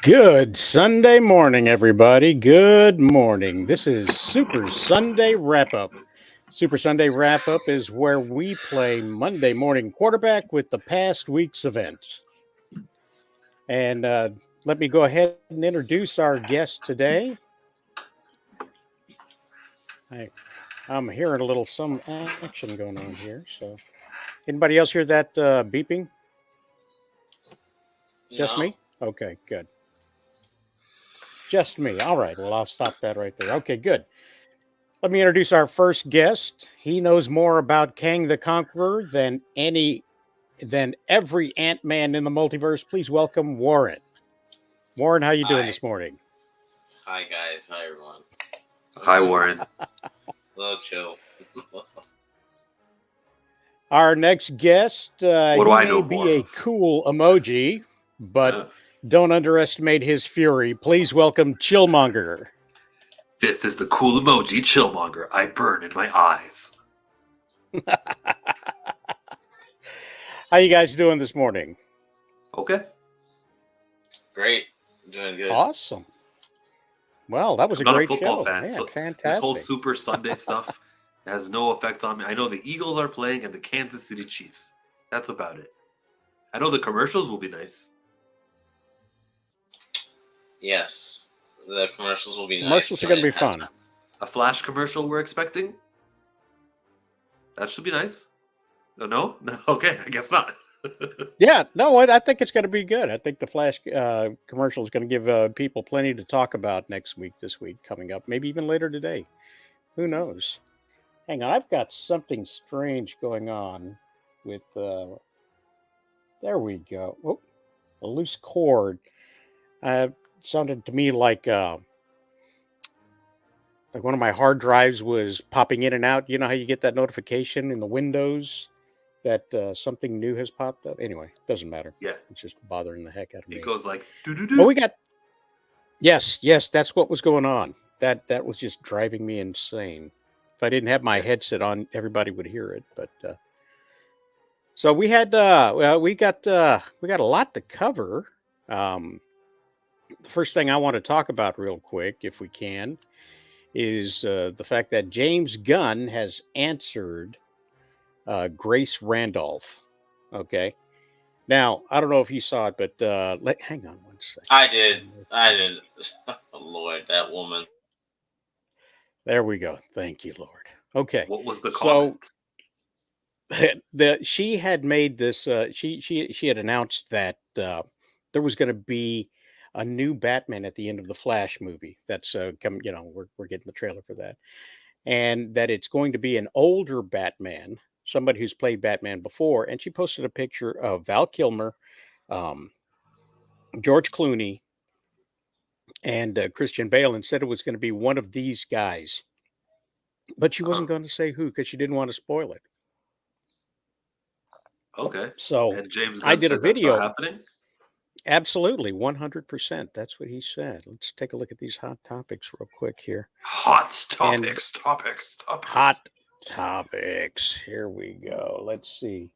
Good Sunday morning, everybody. Good morning. This is Super Sunday Wrap-Up. Super Sunday Wrap-Up is where we play Monday morning quarterback with the past week's events. And let me go ahead and introduce our guest today. I'm hearing a little some action going on here. So, anybody else hear that beeping? Just me? Okay, good. Just me. All right. Well, I'll stop that right there. Okay, good. Let me introduce our first guest. He knows more about Kang the Conqueror than every Ant-Man in the multiverse. Please welcome Wuuren. Wuuren, how you doing this morning? Hi, guys. Hi, everyone. Hi, Wuuren. Hello, Chill. Our next guest, What do I know may be more a of? cool emoji, but don't underestimate his fury. Please welcome Chillmonger. This is the cool emoji, Chillmonger. I burn in my eyes. How you guys doing this morning? Okay. Great. Doing good. Awesome. Well, that was I'm a not great a football show. fan, Man, so fantastic. this whole Super Sunday stuff has no effect on me. I know the Eagles are playing and the Kansas City Chiefs. That's about it. I know the commercials will be nice. Yes. The commercials will be nice. Commercials are going to be fun. A Flash commercial we're expecting? That should be nice. No? Okay, I guess not. Yeah, no, I think it's going to be good. I think the Flash commercial is going to give people plenty to talk about this week coming up, maybe even later today. Who knows? Hang on, I've got something strange going on with. There we go. Oh, a loose cord. Sounded to me like one of my hard drives was popping in and out. You know how you get that notification in the Windows that something new has popped up? Anyway, doesn't matter. Yeah. It's just bothering the heck out of me. It goes like, doo-doo-doo. Oh, we got... Yes, that's what was going on. That was just driving me insane. If I didn't have my headset on, everybody would hear it. But so we had we got a lot to cover. The first thing I want to talk about real quick, if we can, is the fact that James Gunn has answered Grace Randolph. Okay. Now, I don't know if you saw it, but hang on one second. I did. Oh, Lord, that woman. There we go. Thank you, Lord. Okay. What was the comment? She had made this. She had announced that there was going to be a new Batman at the end of the Flash movie. That's come. You know, we're getting the trailer for that, and that it's going to be an older Batman, somebody who's played Batman before. And she posted a picture of Val Kilmer, George Clooney, and Christian Bale, and said it was going to be one of these guys. But she wasn't going to say who because she didn't want to spoil it. Okay. So and James Gunn I did a video. That's not happening? Absolutely, 100%. That's what he said. Let's take a look at these hot topics real quick here. Hot topics. Hot topics. Here we go. Let's see.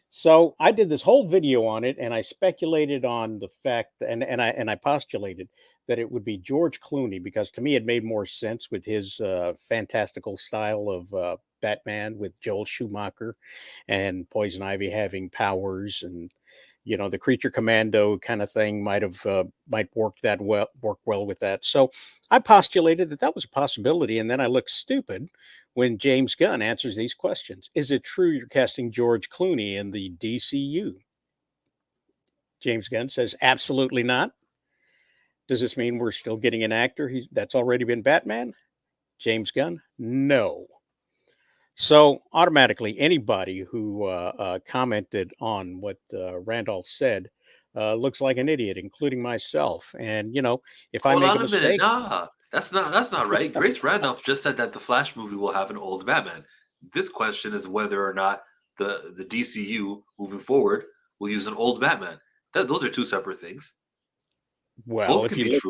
So I did this whole video on it, and I speculated on the fact, and I postulated that it would be George Clooney, because to me it made more sense with his fantastical style of Batman, with Joel Schumacher and Poison Ivy having powers, and you know the Creature Commando kind of thing might work well with that. So I postulated that was a possibility, and then I looked stupid when James Gunn answers these questions. Is it true you're casting George Clooney in the DCU? James Gunn says, absolutely not. Does this mean we're still getting an actor that's already been Batman? James Gunn, no. So automatically, anybody who commented on what Randolph said looks like an idiot, including myself. And if I Hold make a on a minute. mistake, Nah, that's not right. Grace Randolph just said that the Flash movie will have an old Batman. This question is whether or not the DCU moving forward will use an old Batman. Those are two separate things. well, Both if can you be look,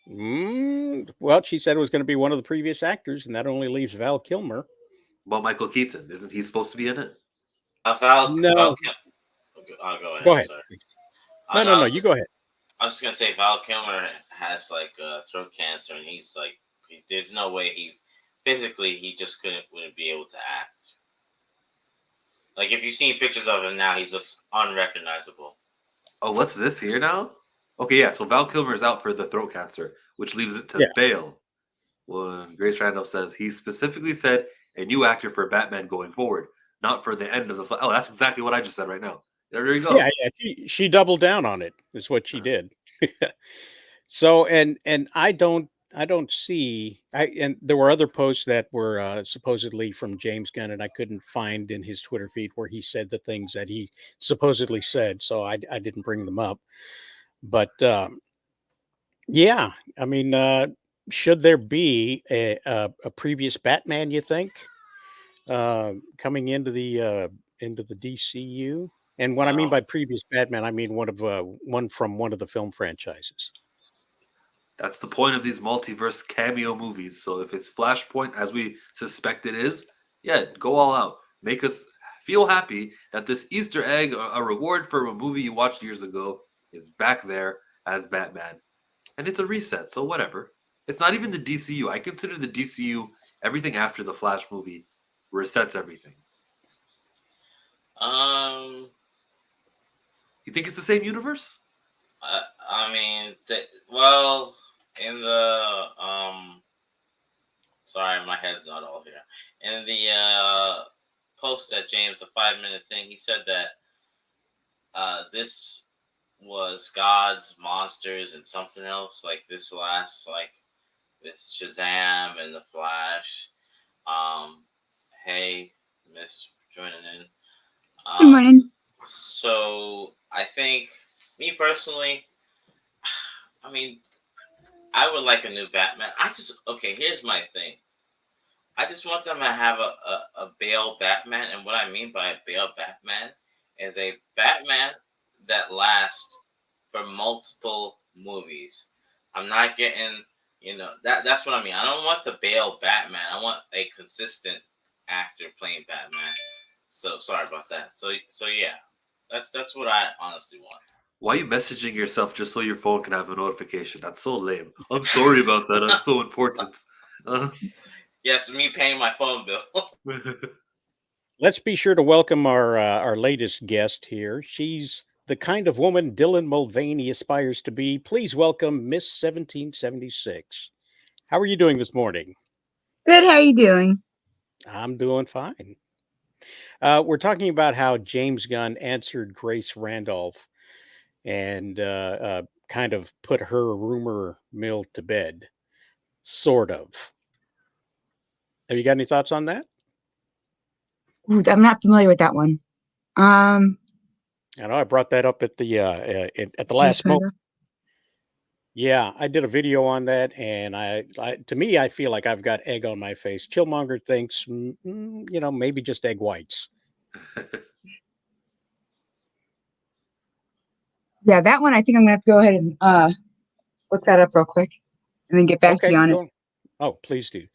true. well, she said it was going to be one of the previous actors, and that only leaves Val Kilmer. But Michael Keaton, isn't he supposed to be in it? Val No, Kilmer. I'll go go ahead. ahead. Sorry. No, No, no, no. You go ahead. I was just gonna say Val Kilmer has like throat cancer, and he's like, there's no way he just wouldn't be able to act. Like if you've seen pictures of him now, he looks unrecognizable. Oh, what's this here now? Okay, yeah. So Val Kilmer is out for the throat cancer, which leaves it to Yeah. Bale. When Grace Randolph says he specifically said a new actor for Batman going forward, not for the end of the. Oh, that's exactly what I just said right now. There you Yeah, go. yeah. She doubled down on it. Is what she Uh, did. So and I don't see and there were other posts that were supposedly from James Gunn, and I couldn't find in his Twitter feed where he said the things that he supposedly said, so I didn't bring them up. But yeah, I mean, should there be a previous Batman? You think coming into the DCU? And what I mean No. by previous Batman, I mean one from one of the film franchises. That's the point of these multiverse cameo movies. So if it's Flashpoint, as we suspect it is, yeah, go all out. Make us feel happy that this Easter egg, a reward for a movie you watched years ago, is back there as Batman. And it's a reset, so whatever. It's not even the DCU. I consider the DCU everything after the Flash movie resets everything. Um. You think it's the same universe? I mean, well, in the sorry, my head's not all here. In the post that James, a 5 minute thing, he said that this was God's monsters and something else. Like this last, like with Shazam and the Flash. Um, hey, Miss joining in. Good Um, morning. so I think, me personally, I mean, I would like a new Batman. Okay. Here's my thing. I just want them to have a Bale Batman, and what I mean by a Bale Batman is a Batman that lasts for multiple movies. I'm not getting, that's what I mean. I don't want the Bale Batman. I want a consistent actor playing Batman. So sorry about that. So yeah, that's what I honestly want. Why are you messaging yourself just so your phone can have a notification? That's so lame. I'm sorry about that. That's so important. Uh, Yes, me paying my phone bill. Let's be sure to welcome our latest guest here. She's the kind of woman Dylan Mulvaney aspires to be. Please welcome Miss 1776. How are you doing this morning? Good. How are you doing? I'm doing fine. We're talking about how James Gunn answered Grace Randolph and kind of put her rumor mill to bed, sort of. Have you got any thoughts on that? Ooh, I'm not familiar with that one. Um, I know I brought that up at the Grace last moment. Randolph. Yeah, I did a video on that, and to me, I feel like I've got egg on my face. Chillmonger thinks, maybe just egg whites. Yeah, that one. I think I'm gonna have to go ahead and look that up real quick and then get back to Okay, you on it. go. Oh, please do.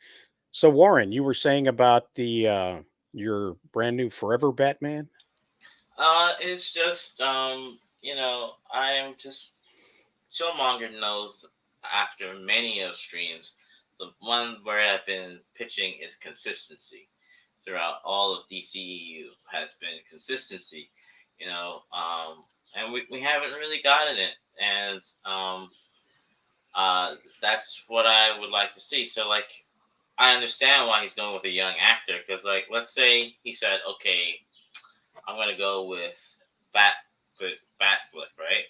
So, Warren, you were saying about the your brand new Forever Batman. It's just I am just Chillmonger knows after many of streams, the one where I've been pitching is consistency throughout all of DCEU has been consistency, and we haven't really gotten it, and that's what I would like to see. So like, I understand why he's going with a young actor because like, let's say he said, okay, I'm gonna go with Bat, Batflip, right?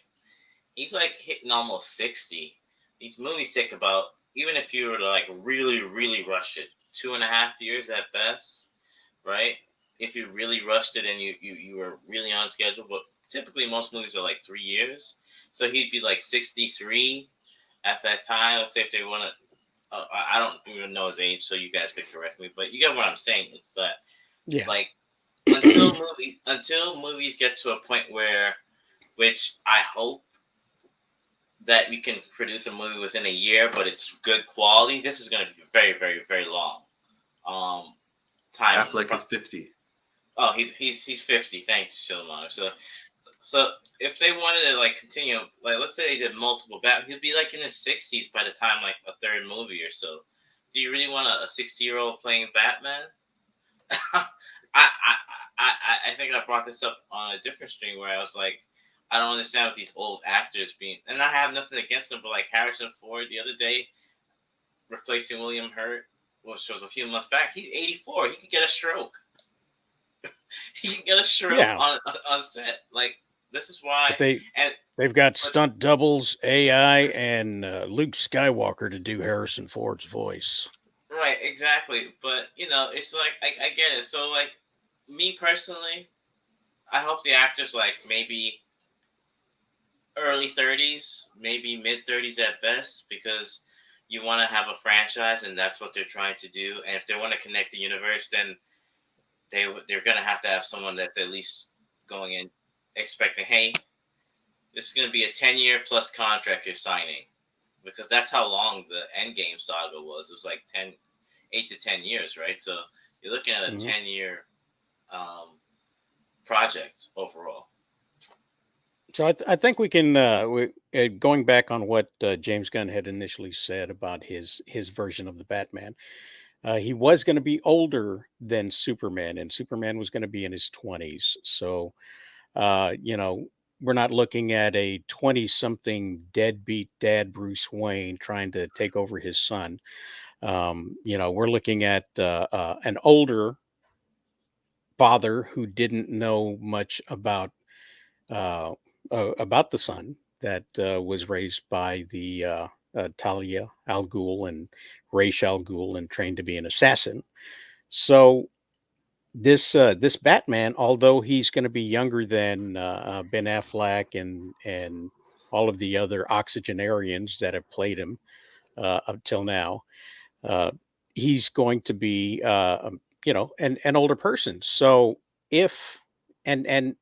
He's like hitting almost 60. These movies take about, even if you were to like really, really rush it, 2.5 years at best. right? If you really rushed it and you were really on schedule, but typically most movies are like 3 years. So he'd be like 63 at that time. Let's say if they want to, I don't even know his age, so you guys could correct me, but you get what I'm saying. It's that Yeah. like until movies get to a point where, which I hope that we can produce a movie within a year, but it's good quality. This is going to be very, very, very long. Time. Affleck is 50. Oh, he's 50. Thanks, Chillmonger. So if they wanted to like continue, like let's say they did multiple Batman, he'd be like in his 60s by the time like a third movie or so. Do you really want a 60-year-old playing Batman? I think I brought this up on a different stream where I was like, I don't understand what these old actors being, and I have nothing against them, but like Harrison Ford the other day replacing William Hurt, which was a few months back. He's 84. He could get a stroke. He can get a stroke Yeah. on set. Like this is why. But they've got stunt doubles, AI, and Luke Skywalker to do Harrison Ford's voice. Right, exactly. But it's like I get it. So like me personally, I hope the actors like maybe early 30s, maybe mid 30s at best, because you want to have a franchise, and that's what they're trying to do. And if they want to connect the universe, then they're gonna have to have someone that's at least going in expecting, hey, this is gonna be a 10-year plus contract you're signing, because that's how long the Endgame saga was. It was like 8 to 10 years, right? So you're looking at a 10-year project overall. So I think we can going back on what James Gunn had initially said about his version of the Batman. He was going to be older than Superman, and Superman was going to be in his 20s. So, we're not looking at a 20-something deadbeat dad, Bruce Wayne, trying to take over his son. We're looking at an older father who didn't know much about the son that was raised by the Talia al Ghul and Ra's al Ghul and trained to be an assassin. So this Batman, although he's going to be younger than Ben Affleck and all of the other octogenarians that have played him up till now, uh, he's going to be an older person. So if and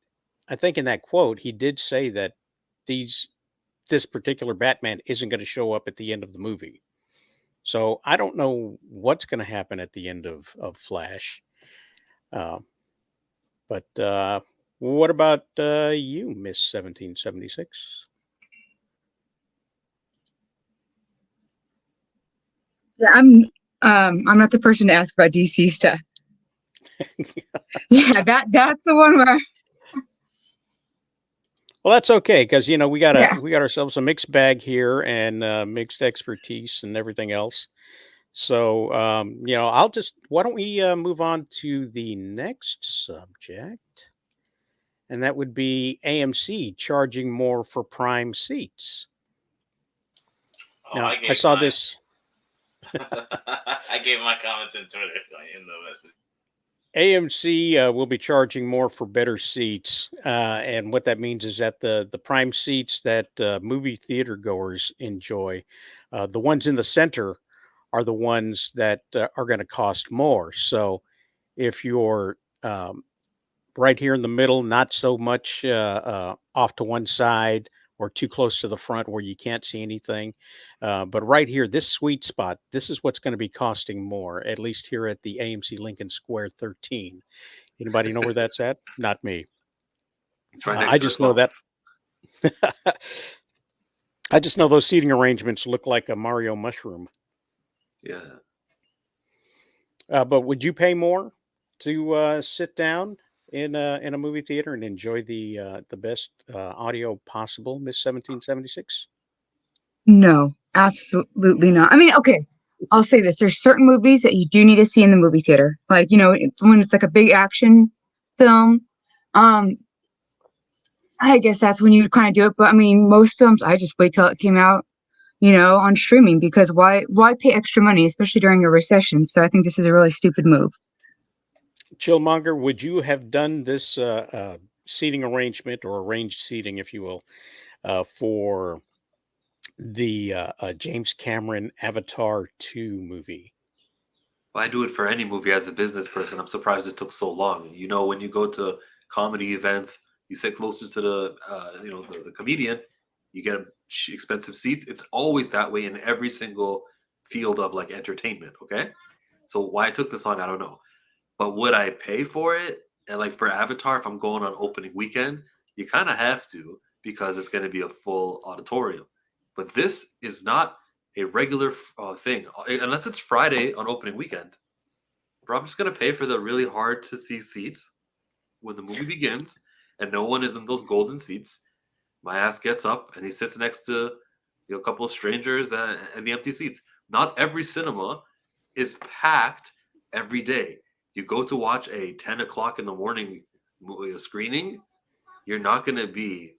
I think in that quote he did say that this particular Batman isn't going to show up at the end of the movie. So I don't know what's going to happen at the end of Flash. Uh, but what about you, Miss 1776? Yeah, I'm not the person to ask about DC stuff. Yeah, that's the one where. Well, that's okay because we got Yeah. we got ourselves a mixed bag here and mixed expertise and everything else. So why don't we move on to the next subject, and that would be AMC charging more for prime seats. Oh, Now, I saw this. I gave my comments in Twitter in the message. AMC will be charging more for better seats, and what that means is that the prime seats that movie theater goers enjoy, the ones in the center, are the ones that are going to cost more. So if you're right here in the middle, not so much off to one side or too close to the front where you can't see anything. But right here, this sweet spot, this is what's going to be costing more, at least here at the AMC Lincoln Square 13. Anybody know where that's at? Not me. It's right next I to just the know that. 12th. I just know those seating arrangements look like a Mario mushroom. Yeah. But would you pay more to sit down in a movie theater and enjoy the best audio possible, Miss 1776? No, absolutely not. I mean, okay, I'll say this. There's certain movies that you do need to see in the movie theater. Like, when it's like a big action film, I guess that's when you kind of do it. But I mean, most films, I just wait till it came out, on streaming, because why pay extra money, especially during a recession? So I think this is a really stupid move. Chillmonger, would you have done this seating arrangement or arranged seating, if you will, for the James Cameron Avatar 2 movie? Well, I do it for any movie as a business person. I'm surprised it took so long. You know, when you go to comedy events, you sit closer to the comedian, you get expensive seats. It's always that way in every single field of like entertainment. Okay, so why I took this on, I don't know. But would I pay for it? And like for Avatar, if I'm going on opening weekend, you kind of have to because it's going to be a full auditorium. But this is not a regular thing unless it's Friday on opening weekend. Bro, I'm just gonna pay for the really hard to see seats when the movie begins, and no one is in those golden seats. My ass gets up and he sits next to a couple of strangers and the empty seats. Not every cinema is packed every day. You go to watch a 10 o'clock in the morning screening, you're not gonna be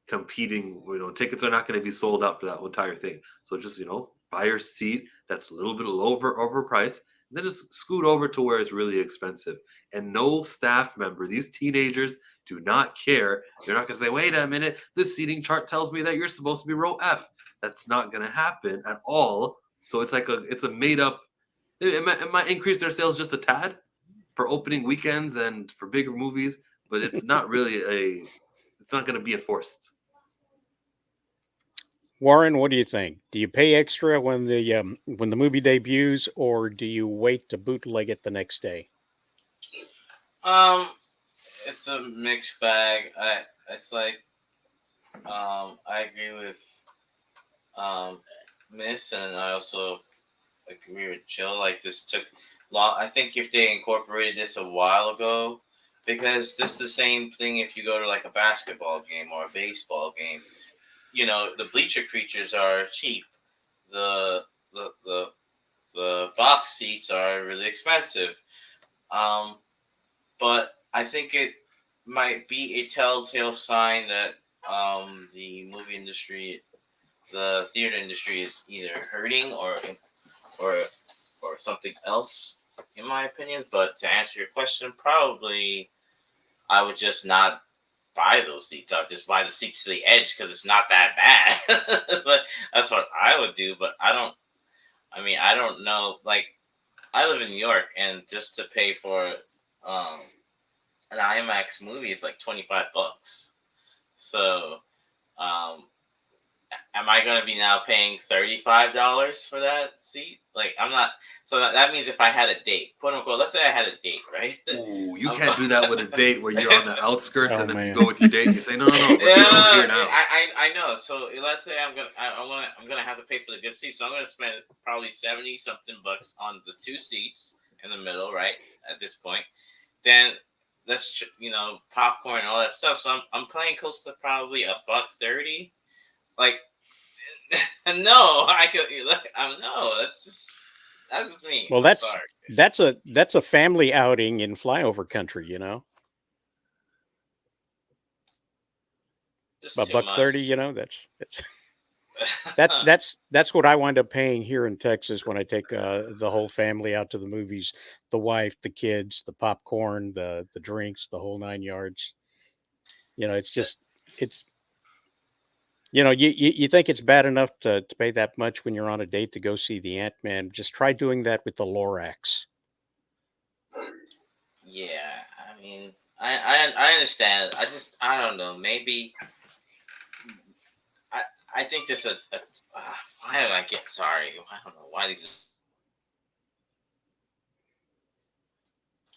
competing. Tickets are not going to be sold out for that entire thing. So just buy your seat that's a little bit overpriced, and then just scoot over to where it's really expensive. And no staff member, these teenagers do not care. They're not going to say, "Wait a minute, this seating chart tells me that you're supposed to be row F." That's not going to happen at all. So it's a made up. It might increase their sales just a tad for opening weekends and for bigger movies, but it's not really it's not going to be enforced. Warren, what do you think? Do you pay extra when the movie debuts, or do you wait to bootleg it the next day? Um, it's a mixed bag. It's like I agree with um Miss, and I also agree with Jill. Like this took long. I think if they incorporated this a while ago, because this is the same thing if you go to like a basketball game or a baseball game. The bleacher creatures are cheap. The the the the box seats are really expensive. Um, but I think it might be a telltale sign that the movie industry, the theater industry, is either hurting or or something else, in my opinion. But to answer your question, probably I would just not buy those seats. I would just buy the seats to the edge because it's not that bad. But that's what I would do. But I don't. I mean, I don't know. Like, I live in New York, and just to pay for um, an IMAX movie is like $25. So, um, am I going to be now paying $35 for that seat? Like, I'm not. So that means if I had a date, quote unquote, let's say I had a date, right? Ooh, you can't do that with a date where you're on the outskirts Oh and then you man. go with your date and you say, no, no, no, we're Yeah, here now. I know. So let's say I'm gonna have to pay for the good seats. So I'm gonna spend probably 70 something bucks on the two seats in the middle, right? At this point, then that's popcorn and all that stuff. So I'm playing close to probably $1.30. Like, no, I could. I'm no. That's just me. Well, I'm sorry. that's a family outing in flyover country, you know. Just A too buck 30, much. you know, that's what I wind up paying here in Texas when I take the whole family out to the movies, the wife, the kids, the popcorn, the drinks, the whole 9 yards. It's just it's you think it's bad enough to pay that much when you're on a date to go see the Ant-Man. Just try doing that with the Lorax. Yeah, I mean, I understand. I don't know. Maybe I I think this why do I get sorry? I don't know why these.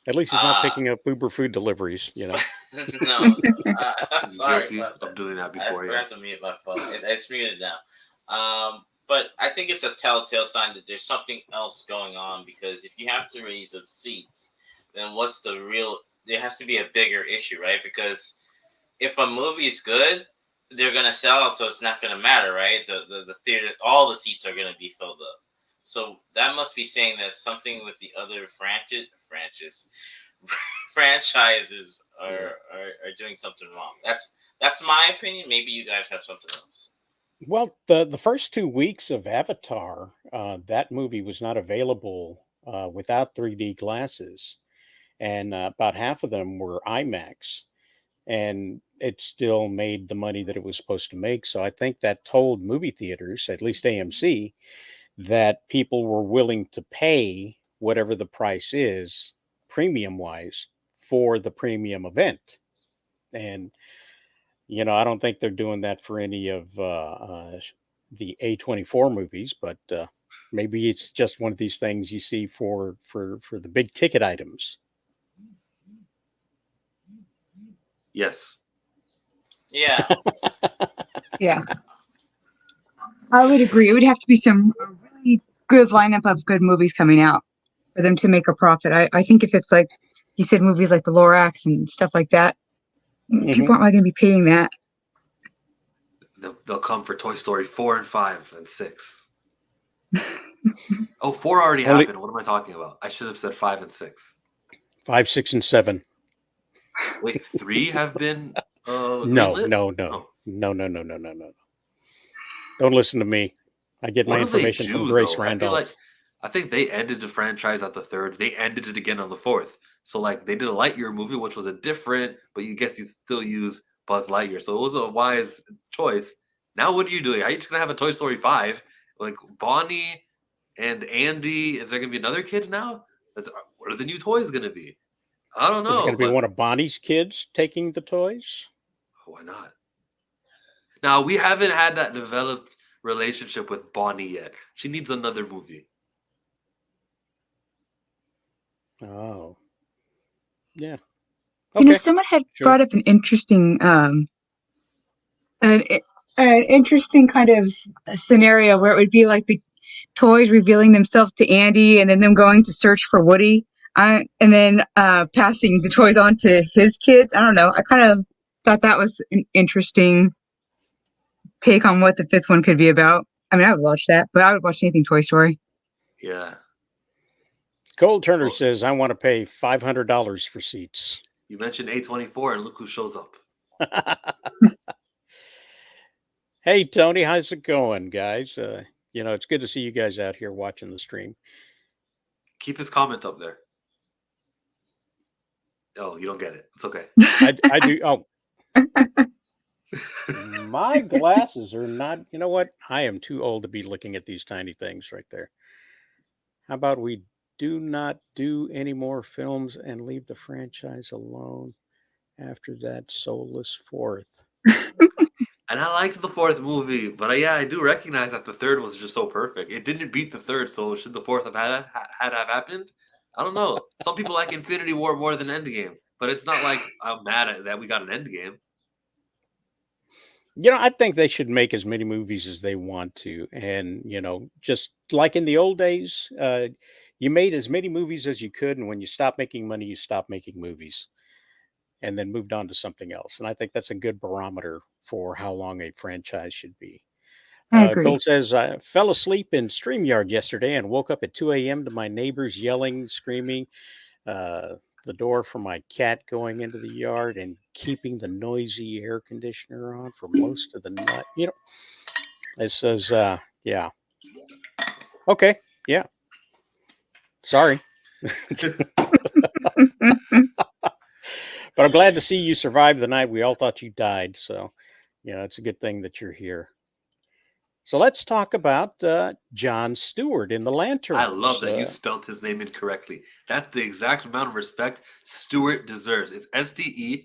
At least he's not Uh picking up Uber food deliveries, you know. no. I'm Sorry guilty about of that. doing that I before, forgot to yes. mute my phone. It's muted now. But I think it's a telltale sign that there's something else going on, because if you have to raise up seats, then what's the real? There has to be a bigger issue, right? Because if a movie's good, they're gonna sell out, so it's not gonna matter, right? The theater, all the seats are gonna be filled up. So that must be saying that something with the other franchises Yeah. are doing something wrong. That's my opinion. Maybe you guys have something else. Well, the first 2 weeks of Avatar, that movie was not available without 3D glasses, and about half of them were IMAX, and it still made the money that it was supposed to make. So I think that told movie theaters, at least AMC, that people were willing to pay whatever the price is, premium wise, for the premium event. And I don't think they're doing that for any of the A24 movies, but maybe it's just one of these things you see for the big ticket items. Yes. Yeah. Yeah, I would agree. It would have to be some really good lineup of good movies coming out for them to make a profit. I think if it's like you said, movies like The Lorax and stuff like that, people aren't going to be paying that. They'll come for Toy Story 4 and 5 and 6. Oh, 4 already Only- happened. What am I talking about? I should have said 5 and 6. 5, 6, and 7. Wait, 3 have been No, greenlit? no. Don't listen to me. I get my What do they information from do, Grace though? Randolph. I think they ended the franchise at the 3rd. They ended it again on the 4th. So like they did a Lightyear movie, which was a different, but you still use Buzz Lightyear. So it was a wise choice. Now what are you doing? Are you just gonna have a Toy Story 5? Like Bonnie and Andy? Is there gonna be another kid now? What are the new toys gonna be? I don't know. Is it going to be but one of Bonnie's kids taking the toys? why not? Now we haven't had that developed relationship with Bonnie yet. She needs another movie. Oh, yeah. Someone had Sure. brought up an interesting, an interesting kind of scenario where it would be like the toys revealing themselves to Andy, and then them going to search for Woody, and then passing the toys on to his kids. I don't know. I kind of thought that was an interesting take on what the 5th one could be about. I mean, I would watch that, but I would watch anything Toy Story. Yeah. Cole Turner says, I want to pay $500 for seats. You mentioned A24 and look who shows up. Hey, Tony, how's it going, guys? It's good to see you guys out here watching the stream. Keep his comment up there. Oh, you don't get it. It's okay. I do. Oh, my glasses are not. You know what? I am too old to be looking at these tiny things right there. How about we do not do any more films and leave the franchise alone after that soulless 4th? And I liked the 4th movie, but yeah, I do recognize that the 3rd was just so perfect. It didn't beat the 3rd, so should the 4th have happened? I don't know. Some people like Infinity War more than Endgame, but it's not like I'm mad at that we got an Endgame. I think they should make as many movies as they want to. And, just like in the old days, you made as many movies as you could. And when you stopped making money, you stopped making movies and then moved on to something else. And I think that's a good barometer for how long a franchise should be. I agree. Cole says, I fell asleep in StreamYard yesterday and woke up at 2 a.m. to my neighbors yelling, screaming, the door for my cat going into the yard and keeping the noisy air conditioner on for most of the night. It says, yeah. Okay. Yeah. Sorry. But I'm glad to see you survived the night. We all thought you died. So, it's a good thing that you're here. So let's talk about Jon Stewart in The Lantern. I love that you spelt his name incorrectly. That's the exact amount of respect Stewart deserves. It's Stewart,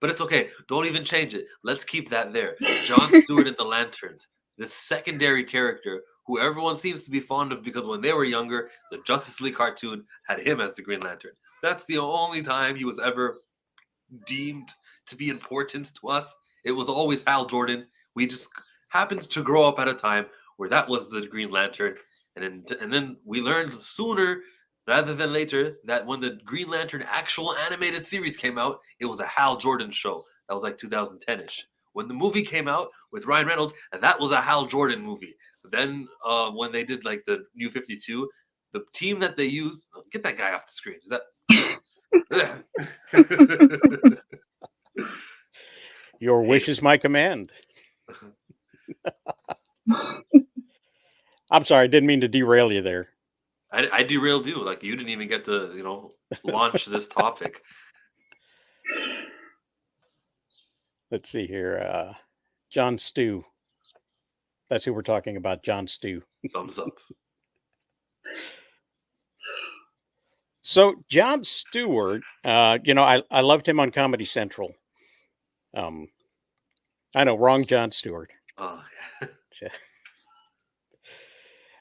but it's okay. Don't even change it. Let's keep that there. Jon Stewart in The Lanterns, this secondary character who everyone seems to be fond of because when they were younger, the Justice League cartoon had him as the Green Lantern. That's the only time he was ever deemed to be important to us. It was always Hal Jordan. We just happened to grow up at a time where that was the Green Lantern. And then we learned sooner rather than later that when the Green Lantern actual animated series came out, it was a Hal Jordan show. That was like 2010-ish. When the movie came out with Ryan Reynolds, that was a Hal Jordan movie. Then when they did like the New 52, the team that they used, get that guy off the screen. Is that... Your wish is my command. I'm sorry, I didn't mean to derail you there. I derailed you. Like you didn't even get the, launch this topic. Let's see here. John Stew. That's who we're talking about, John Stew. Thumbs up. So John Stewart, I loved him on Comedy Central. I know, wrong John Stewart. Oh,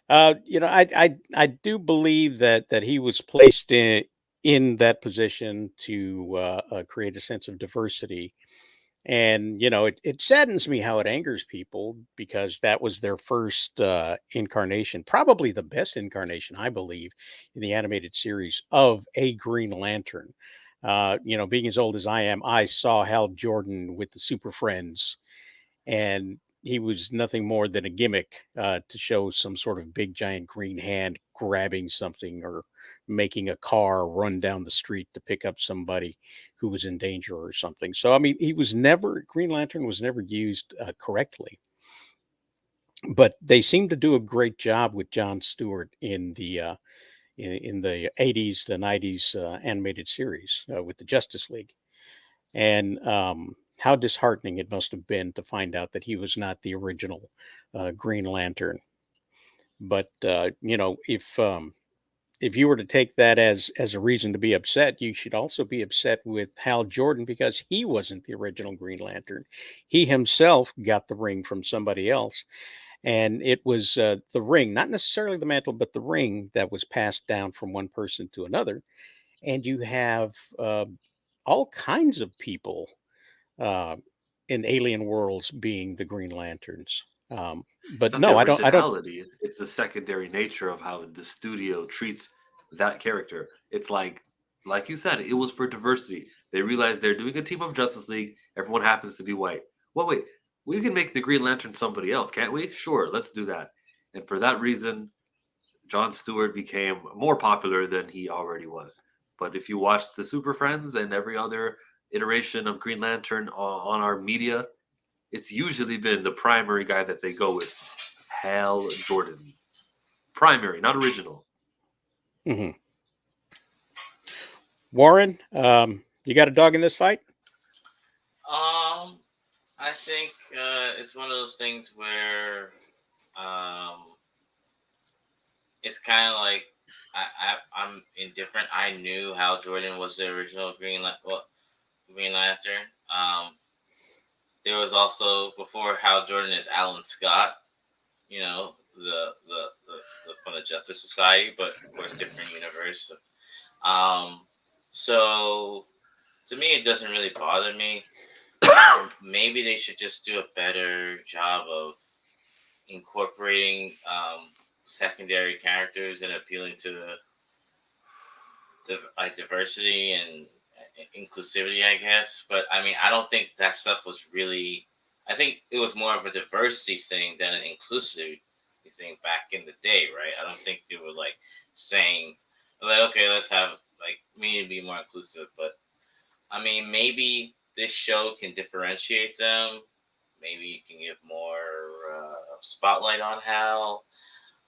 I do believe that he was placed in that position to create a sense of diversity. And it saddens me how it angers people because that was their first incarnation, probably the best incarnation, I believe, in the animated series of a Green Lantern. Being as old as I am, I saw Hal Jordan with the Super Friends, and he was nothing more than a gimmick to show some sort of big giant green hand grabbing something or making a car run down the street to pick up somebody who was in danger or something. So I mean, Green Lantern was never used correctly, but they seem to do a great job with John Stewart in the 80s, the 90s animated series with the Justice League. And how disheartening it must have been to find out that he was not the original Green Lantern. But if you were to take that as a reason to be upset, you should also be upset with Hal Jordan because he wasn't the original Green Lantern. He himself got the ring from somebody else, and it was the ring, not necessarily the mantle, but the ring that was passed down from one person to another. And you have all kinds of people uh, in alien worlds being the Green Lanterns. it's But not the no, I don't. originality. It's the secondary nature of how the studio treats that character. It's like you said, it was for diversity. They realized they're doing a team of Justice League. Everyone happens to be white. Well, wait, we can make the Green Lantern somebody else, can't we? Sure, let's do that. And for that reason, John Stewart became more popular than he already was. But if you watch the Super Friends and every other iteration of Green Lantern on our media, it's usually been the primary guy that they go with, Hal Jordan. Primary, not original. Mhm. Warren, you got a dog in this fight? I think it's one of those things where it's kind of like I'm indifferent. I knew Hal Jordan was the original Green Lantern. There was also before Hal Jordan is Alan Scott. The from the Justice Society, but of course different universe. So to me, it doesn't really bother me. Maybe they should just do a better job of incorporating secondary characters and appealing to the diversity and inclusivity, I guess. But I mean, I don't think that stuff was really. I think it was more of a diversity thing than an inclusivity thing back in the day, right? I don't think they were like saying like, okay, let's have like we need to be more inclusive. But I mean, maybe this show can differentiate them. Maybe you can give more spotlight on Hal.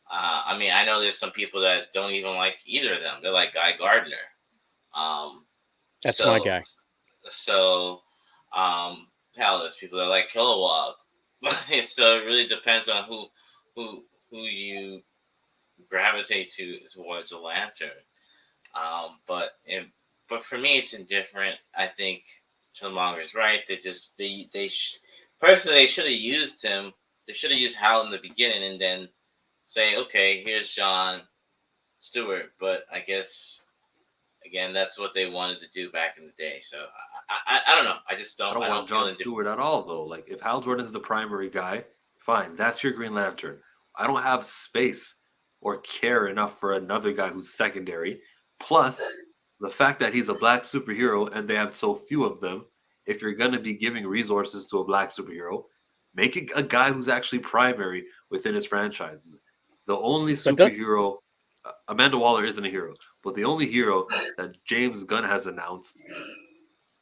I mean, I know there's some people that don't even like either of them. They're like Guy Gardner. Um, That's my so, guy. so, hell, there's people that like Kilowog. So it really depends on who you gravitate towards a lantern. But for me, it's indifferent. I think Chillmonger is right. Personally, they should have used him. They should have used Hal in the beginning and then say, okay, here's John Stewart. But I guess again, that's what they wanted to do back in the day. So I don't know. I just don't. I don't want John Stewart at all, though. Like, if Hal Jordan's the primary guy, fine, that's your Green Lantern. I don't have space or care enough for another guy who's secondary. Plus, the fact that he's a black superhero and they have so few of them, if you're going to be giving resources to a black superhero, make it a guy who's actually primary within his franchise. The only superhero, Amanda Waller isn't a hero, but the only hero that James Gunn has announced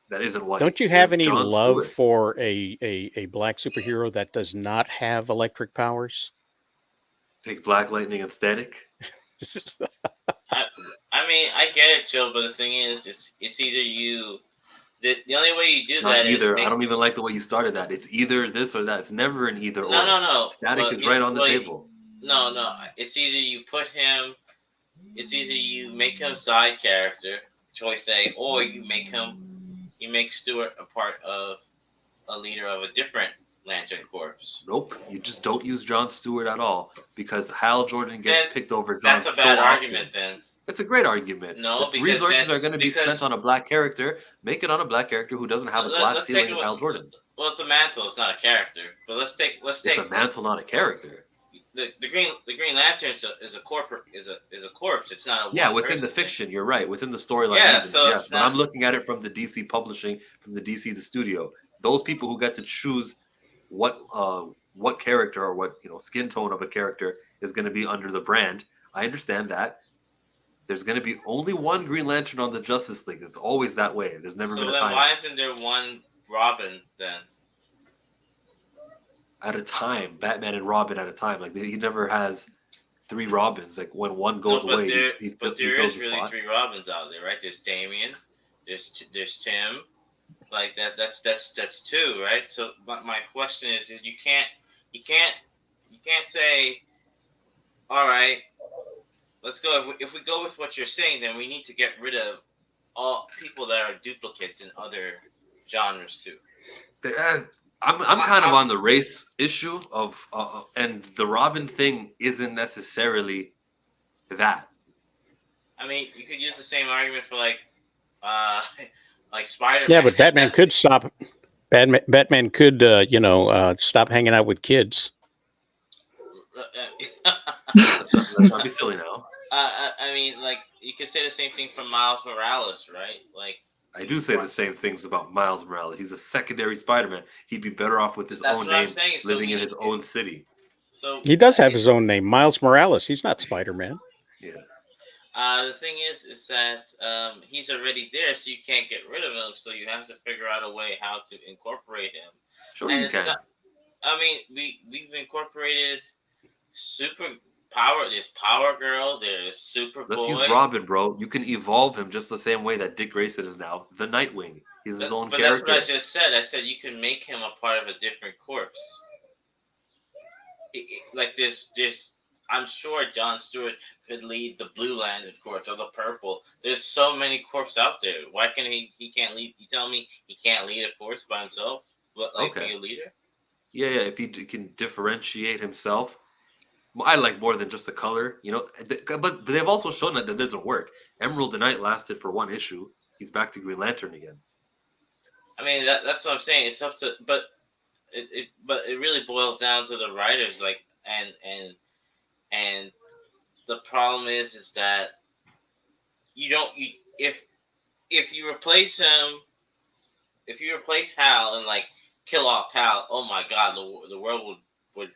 that isn't white. Don't you have any John love Stewart. for a black superhero that does not have electric powers? Take Black Lightning and Static. I mean, I get it, Joe, but the thing is, it's either you. The only way you do Not that is either. I make. don't even like the way you started that. It's either this or that. It's never an either No, or. no, no. Static Well, is right on the table. no. It's either you put him. It's either you make him side character, choice A, or you make him. You make Stewart a part of a leader of a different Lantern Corps. Nope. You just don't use John Stewart at all because Hal Jordan gets Then picked over John that's a so bad often. argument. Then It's a great argument. no, If because resources then, are going to be spent because on a black character, make it on a black character who doesn't have a glass let's ceiling take of it. Hal Jordan. Well, it's a mantle. It's not a character. But let's take It's a mantle, not a character. the Green Lantern is a corporate is a corpse. It's not a Yeah, one within the person thing. fiction, you're right. Within the storyline Yeah, reasons, so yes. it's But not- I'm looking at it from the DC publishing, from the DC the studio. Those people who get to choose what character or what skin tone of a character is going to be under the brand. I understand that. There's going to be only one Green Lantern on the Justice League. It's always that way. There's never So been a then, time why isn't there one Robin then? at a time. Batman and Robin at a time. Like he never has three Robins. Like when one No, goes but away, there, he but there fills is the really spot. 3 Robins out there, right? There's Damian, there's Tim, like that. That's 2, right? So, my question is, you can't say, all right, let's go. If we go with what you're saying, then we need to get rid of all people that are duplicates in other genres too. I'm kind of on the race issue of, and the Robin thing isn't necessarily that. I mean, you could use the same argument for like Spider-Man. Yeah, but Batman could stop. Batman could, stop hanging out with kids. Let's not be silly now. I mean, like you could say the same thing for Miles Morales, right? Like I do say the same things about Miles Morales. He's a secondary Spider-Man. He'd be better off with his own name, living in his own city. So he does have his own name, Miles Morales. He's not Spider-Man. Yeah. The thing is that he's already there, so you can't get rid of him. So you have to figure out a way how to incorporate him. Sure, and you can. I mean, we've incorporated super power. There's Power Girl. There's Superboy. Let's use Robin, bro. You can evolve him just the same way that Dick Grayson is now the Nightwing. He's his own character. But that's what I just said. I said you can make him a part of a different corps. Like there's I'm sure John Stewart could lead the Blue Lantern Corps or the Purple. There's so many corps out there. Why can he can't lead? You tell me he can't lead a corps by himself? Be a leader? Yeah. If he can differentiate himself, I like more than just the color, But they've also shown that doesn't work. Emerald the Night lasted for 1 issue. He's back to Green Lantern again. I mean that's what I'm saying. It's up to, but it really boils down to the writers, like and the problem is that if you replace him, if you replace Hal and like kill off Hal, oh my God, the world would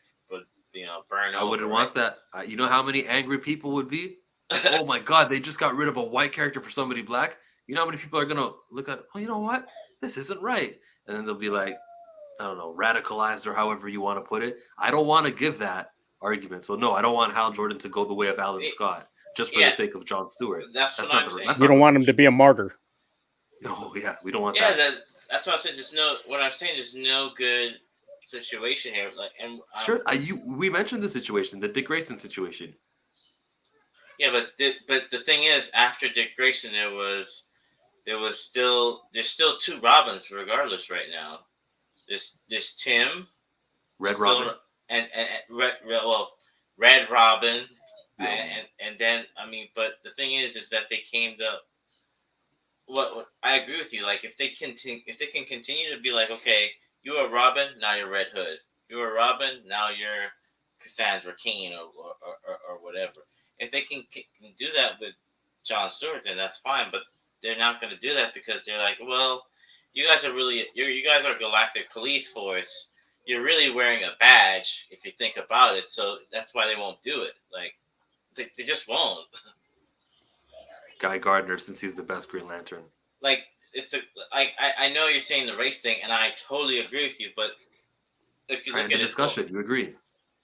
burn over. I wouldn't want that. You know how many angry people would be? Oh my God, they just got rid of a white character for somebody black. You know how many people are gonna look at? Oh, you know what? This isn't right, and then they'll be like, I don't know, radicalized or however you want to put it. I don't want to give that argument. So no, I don't want Hal Jordan to go the way of Alan Scott just for the sake of John Stewart. That's what I'm saying. You don't want him to be a martyr. No, yeah, we don't want that. that. That's what I'm saying. What I'm saying is no good situation here. Like, and sure, we mentioned the situation, the Dick Grayson situation. Yeah, but the thing is, after Dick Grayson, there's still 2 Robins regardless right now. There's Tim, Red Robin, and Red Robin, yeah. and then but the thing is that they came to. What I agree with you. Like if they can continue to be like, okay, you are Robin, now you're Red Hood. You are Robin, now you're Cassandra Cain or whatever. If they can do that with John Stewart, then that's fine. But they're not going to do that because they're like, well, you guys are Galactic Police Force. You're really wearing a badge if you think about it. So that's why they won't do it. Like they just won't. Guy Gardner, since he's the best Green Lantern. Like I know you're saying the race thing, and I totally agree with you. But if you look at the discussion, you agree?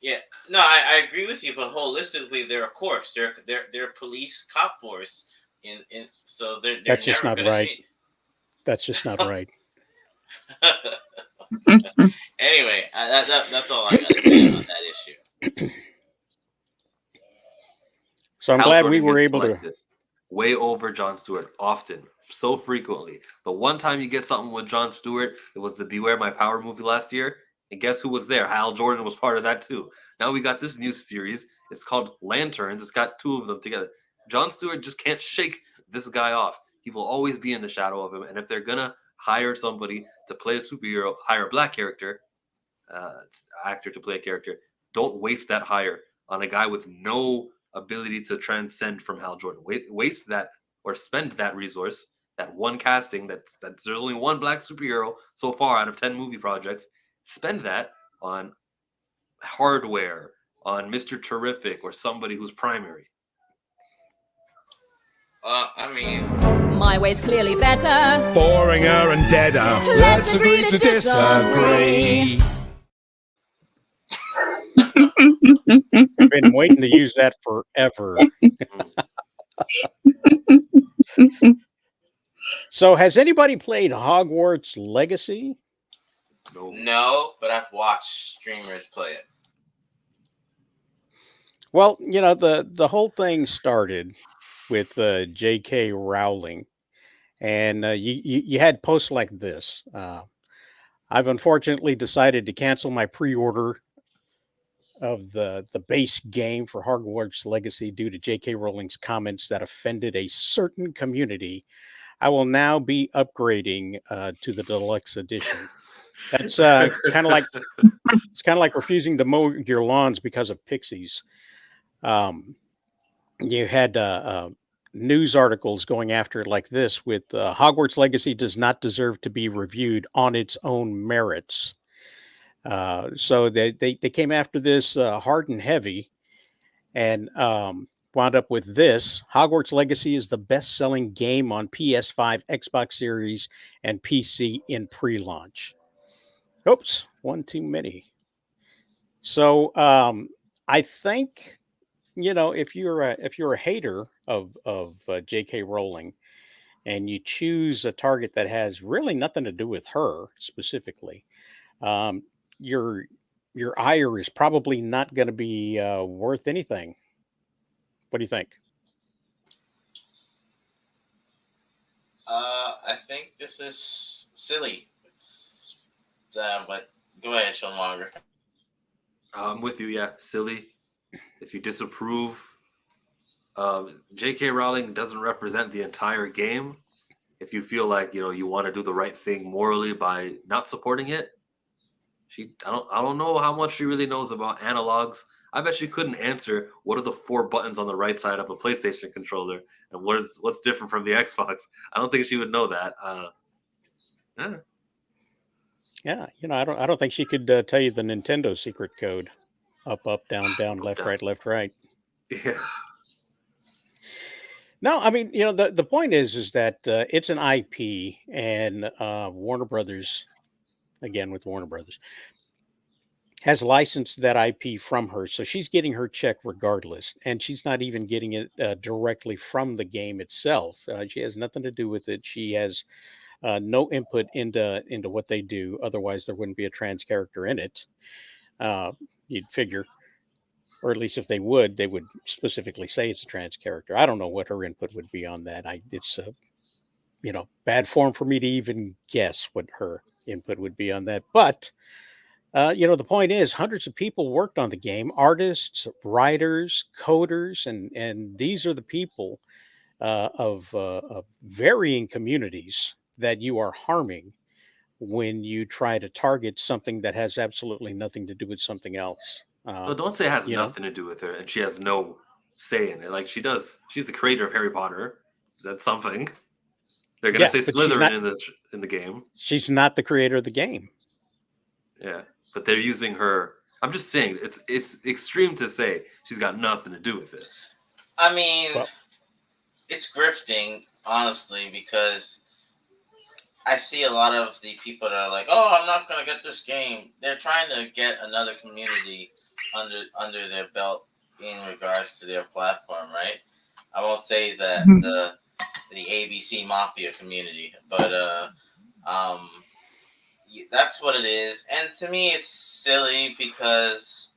Yeah, no, I agree with you. But holistically, they're a corps. They're police cop force. So they're That's just never not gonna right. see. That's just not right. Anyway, that's all I gotta say on that issue. So I'm Hal glad we Jordan were gets able to. selected way over Jon Stewart often, so frequently. The one time you get something with Jon Stewart, it was the Beware My Power movie last year. And guess who was there? Hal Jordan was part of that too. Now we got this new series. It's called Lanterns. It's got two of them together. Jon Stewart just can't shake this guy off. He will always be in the shadow of him. And if they're gonna hire somebody to play a superhero, hire a black character, actor to play a character, don't waste that hire on a guy with no ability to transcend from Hal Jordan. Waste that or spend that resource, that one casting. That's there's only one black superhero so far out of 10 movie projects. Spend that on hardware, on Mr. Terrific, or somebody who's primary. I mean, My way's clearly better. Boringer and deader. Let's agree to disagree. I've been waiting to use that forever. So, has anybody played Hogwarts Legacy? no, but I've watched streamers play it. Well, the whole thing started with J.K. Rowling, and you had posts like this. I've unfortunately decided to cancel my pre-order of the base game for Hogwarts Legacy due to J.K. Rowling's comments that offended a certain community. I will now be upgrading to the deluxe edition. That's kind of like refusing to mow your lawns because of pixies. You had news articles going after it like this with Hogwarts Legacy does not deserve to be reviewed on its own merits. So they came after this hard and heavy and wound up with this. Hogwarts Legacy is the best selling game on PS5, Xbox Series, and PC in pre launch. Oops, one too many. So I think if you're a hater of J.K. Rowling and you choose a target that has really nothing to do with her specifically, um, your your ire is probably not going to be worth anything. What do you think? I think this is silly. But go ahead, Chillmonger. I'm with you. Yeah, silly. If you disapprove, J.K. Rowling doesn't represent the entire game. If you feel like you want to do the right thing morally by not supporting it, I don't know how much she really knows about analogs. I bet she couldn't answer what are the 4 buttons on the right side of a PlayStation controller and what's different from the Xbox. I don't think she would know that. Yeah. Yeah, I don't think she could tell you the Nintendo secret code: up, up, down, down, Up, left, down. right, left, right. Yeah. No, I mean, the point is that it's an IP, and Warner Brothers, again with Warner Brothers, has licensed that IP from her, so she's getting her check regardless, and she's not even getting it directly from the game itself. She has nothing to do with it. She has no input into what they do. Otherwise, there wouldn't be a trans character in it. You'd figure, or at least if they would specifically say it's a trans character. I don't know what her input would be on that. It's bad form for me to even guess what her input would be on that, but. The point is, hundreds of people worked on the game: artists, writers, coders, and these are the people of varying communities that you are harming when you try to target something that has absolutely nothing to do with something else. No, don't say it has You know, nothing to do with her and she has no say in it. Like she does. She's the creator of Harry Potter. So that's something. They're gonna yeah, say but she's Slytherin not. in the game. She's not the creator of the game. Yeah, but they're using her. I'm just saying it's extreme to say she's got nothing to do with it. I mean, Well, it's grifting, honestly, because I see a lot of the people that are like, "Oh, I'm not gonna get this game." They're trying to get another community under their belt in regards to their platform, right? I won't say that the ABC Mafia community. But that's what it is. And to me, it's silly because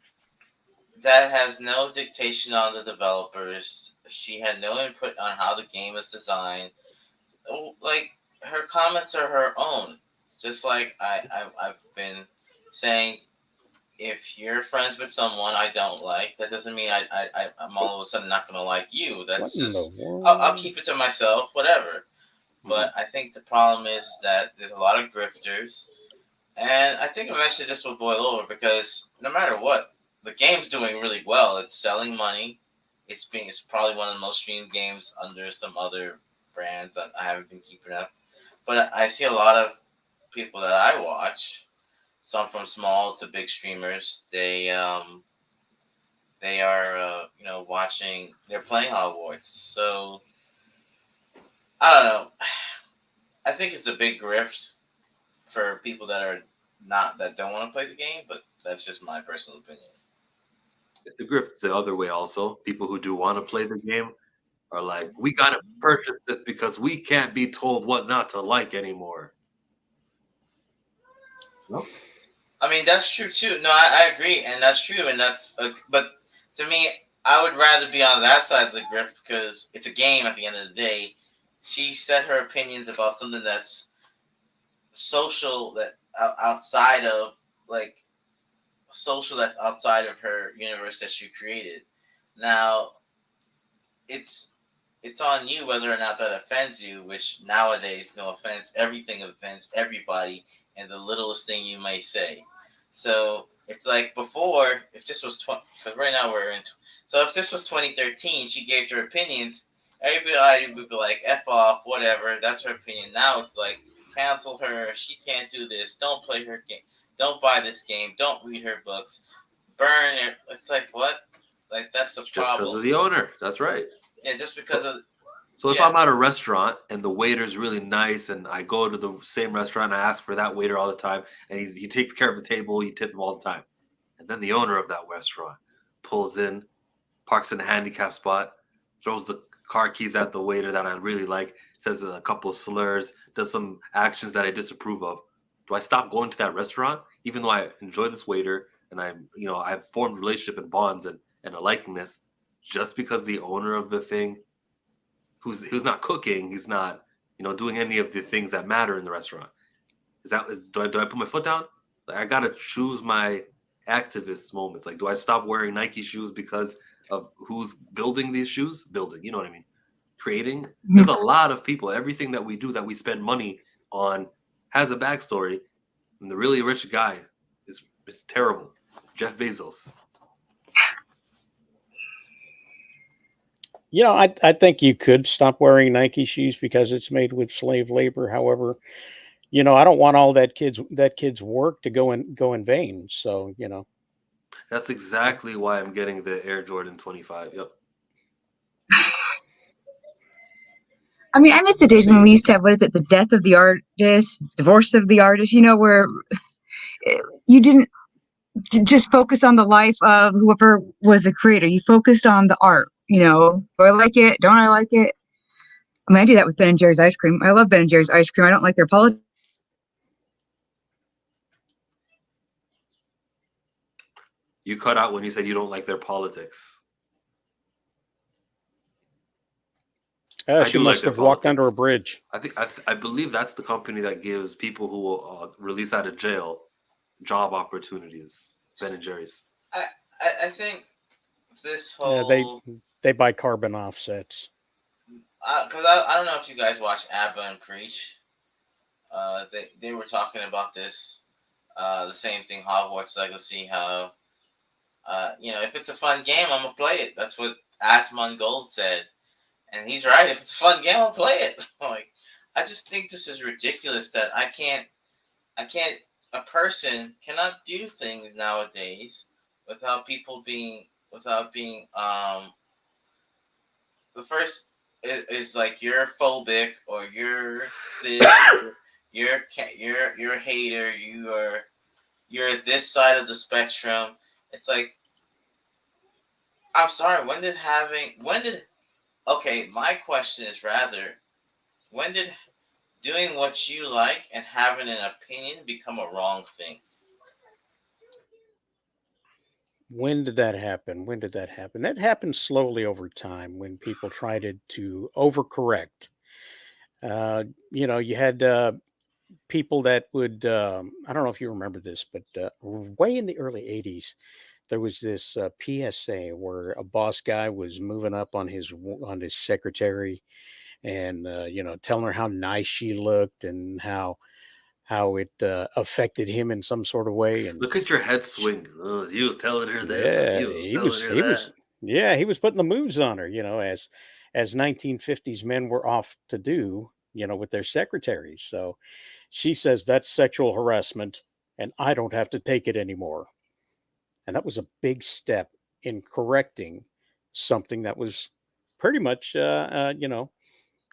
that has no dictation on the developers. She had no input on how the game is designed. Like, her comments are her own. Just like I've been saying, if you're friends with someone I don't like, that doesn't mean I'm all of a sudden not going to like you. That's What in the just, world? I'll keep it to myself, whatever. But Mm-hmm. I think the problem is that there's a lot of grifters. And I think eventually this will boil over because no matter what, the game's doing really well. It's selling money. It's probably one of the most streamed games under some other brands that I haven't been keeping up. But I see a lot of people that I watch, some from small to big streamers. They are watching. They're playing Hogwarts. So I don't know. I think it's a big grift for people that don't want to play the game, but that's just my personal opinion. It's a grift the other way also. People who do want to play the game are like, we gotta purchase this because we can't be told what not to like anymore. No? I mean, that's true too. No, I agree, and that's true, and but to me, I would rather be on that side of the grift because it's a game. At the end of the day, she said her opinions about something that's social, that outside of like social, that's outside of her universe that she created. Now, it's it's on you whether or not that offends you. Which nowadays, no offense, everything offends everybody, and the littlest thing you may say. So it's like before, if this was because right now we're in. So if this was 2013, she gave her opinions. Everybody would be like, "F off," whatever. That's her opinion. Now it's like, cancel her. She can't do this. Don't play her game. Don't buy this game. Don't read her books. Burn it. It's like what? Like that's the Just because problem. of the owner. That's right. Yeah, just because of So if yeah. I'm at a restaurant and the waiter's really nice and I go to the same restaurant and I ask for that waiter all the time and he takes care of the table, you tip him all the time. And then the owner of that restaurant pulls in, parks in a handicap spot, throws the car keys at the waiter that I really like, says a couple of slurs, does some actions that I disapprove of. Do I stop going to that restaurant even though I enjoy this waiter and I've formed relationship and bonds and a likingness just because the owner of the thing who's not cooking, he's not, doing any of the things that matter in the restaurant. Do I put my foot down? Like I gotta choose my activist moments. Like, do I stop wearing Nike shoes because of who's building these shoes? Building, you know what I mean? Creating. There's a lot of people. Everything that we do that we spend money on has a backstory. And the really rich guy is terrible. Jeff Bezos. I think you could stop wearing Nike shoes because it's made with slave labor. However, I don't want all that kid's work to go in vain. So, That's exactly why I'm getting the Air Jordan 25. Yep. I mean, I miss the days when we used to have, what is it, the death of the artist, divorce of the artist, where you didn't just focus on the life of whoever was the creator. You focused on the art, do I like it? Don't I like it? I mean, I do that with Ben and Jerry's ice cream. I love Ben and Jerry's ice cream. I don't like their politics. You cut out when you said you don't like their politics. she must have walked under a bridge. I believe that's the company that gives people who will release out of jail job opportunities. Ben and Jerry's. I think this whole they buy carbon offsets. Because I don't know if you guys watch Abba and Preach. They were talking about this, the same thing, Hogwarts Legacy. How if it's a fun game, I'm gonna play it. That's what Asmon Gold said, and he's right. If it's a fun game, I'll play it. Like, I just think this is ridiculous that I can't. A person cannot do things nowadays without being the first is like you're phobic or you're this, you're a hater, you're this side of the spectrum. It's like, I'm sorry, okay, my question is rather, when did doing what you like and having an opinion become a wrong thing? When did that happen? When did that happen? That happened slowly over time when people tried to overcorrect. You had people that would, I don't know if you remember this, but way in the early 80s, there was this PSA where a boss guy was moving up on on his secretary and, telling her how nice she looked and how it affected him in some sort of way. And Look at your head swing. Oh, he was telling her this and he yeah, was telling her that. he was putting the moves on her, as 1950s men were off to do, with their secretaries. So she says that's sexual harassment and I don't have to take it anymore. And that was a big step in correcting something that was pretty much,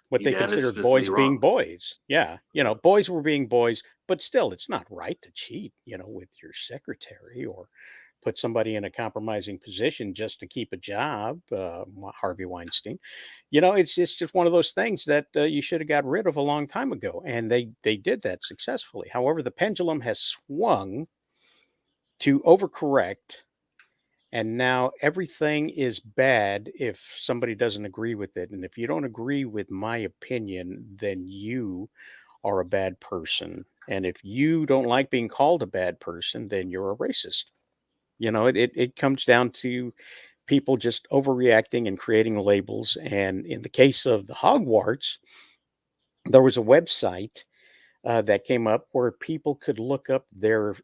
what they considered Unanimously boys being wrong. boys. Yeah, boys were being boys, but still, it's not right to cheat, with your secretary or put somebody in a compromising position just to keep a job. Harvey Weinstein, it's just one of those things that you should have got rid of a long time ago, and they did that successfully. However, the pendulum has swung to overcorrect, and now everything is bad if somebody doesn't agree with it. And if you don't agree with my opinion, then you are a bad person. And if you don't like being called a bad person, then you're a racist. It comes down to people just overreacting and creating labels. And in the case of the Hogwarts, there was a website that came up where people could look up their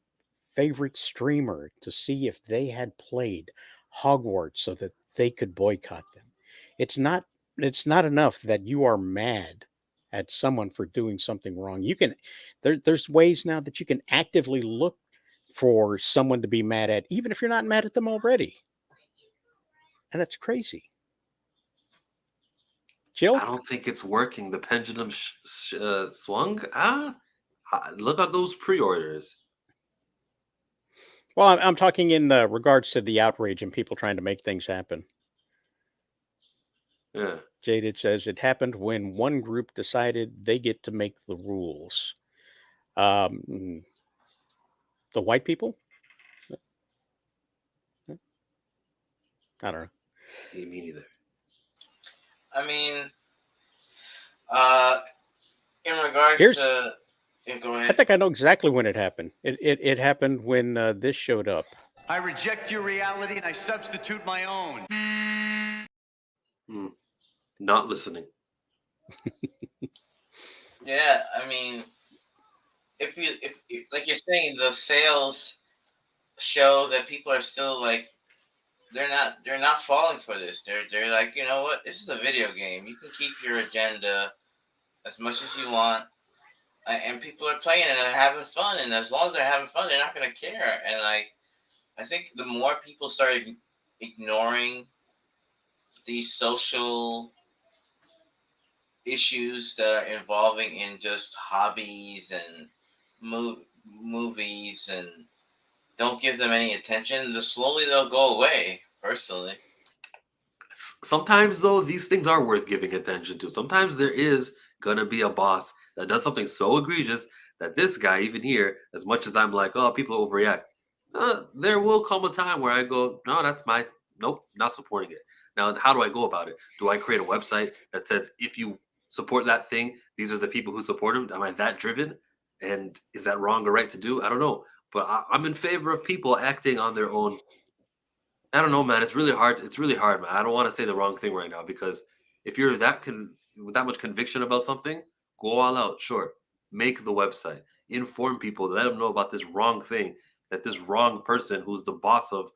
favorite streamer to see if they had played Hogwarts so that they could boycott them. It's not it's not enough that you are mad at someone for doing something wrong. There's ways now that you can actively look for someone to be mad at, even if you're not mad at them already. And that's crazy. I Jill? don't think it's working. The pendulum swung. Look at those pre-orders. Well, I'm talking in regards to the outrage and people trying to make things happen. Yeah. Jaded says it happened when one group decided they get to make the rules. Um, the white people? I don't know. Me neither. I mean, uh, in regards Here's, to, yeah, go I ahead. think I know exactly when it happened. It happened when this showed up. I reject your reality and I substitute my own. Not listening. Yeah, I mean, if like you're saying, the sales show that people are still like they're not falling for this. They're like, you know what? This is a video game. You can keep your agenda as much as you want, and people are playing it and having fun. And as long as they're having fun, they're not gonna care. And like, I think the more people start ignoring these social issues that are involving in just hobbies and movies and don't give them any attention, the slowly they'll go away. Personally, Sometimes though, these things are worth giving attention to. Sometimes there is gonna be a boss that does something so egregious that this guy, even here, as much as I'm like, oh, people overreact, there will come a time where I go, no, that's my nope, not supporting it. Now, how do I go about it? Do I create a website that says if you support that thing, these are the people who support him? Am I that driven? And is that wrong or right to do? I don't know. But I'm in favor of people acting on their own. I don't know, man. It's really hard. It's really hard, man. I don't want to say the wrong thing right now because if you're with that much conviction about something, go all out. Sure, make the website, inform people, let them know about this wrong thing, that this wrong person who's the boss of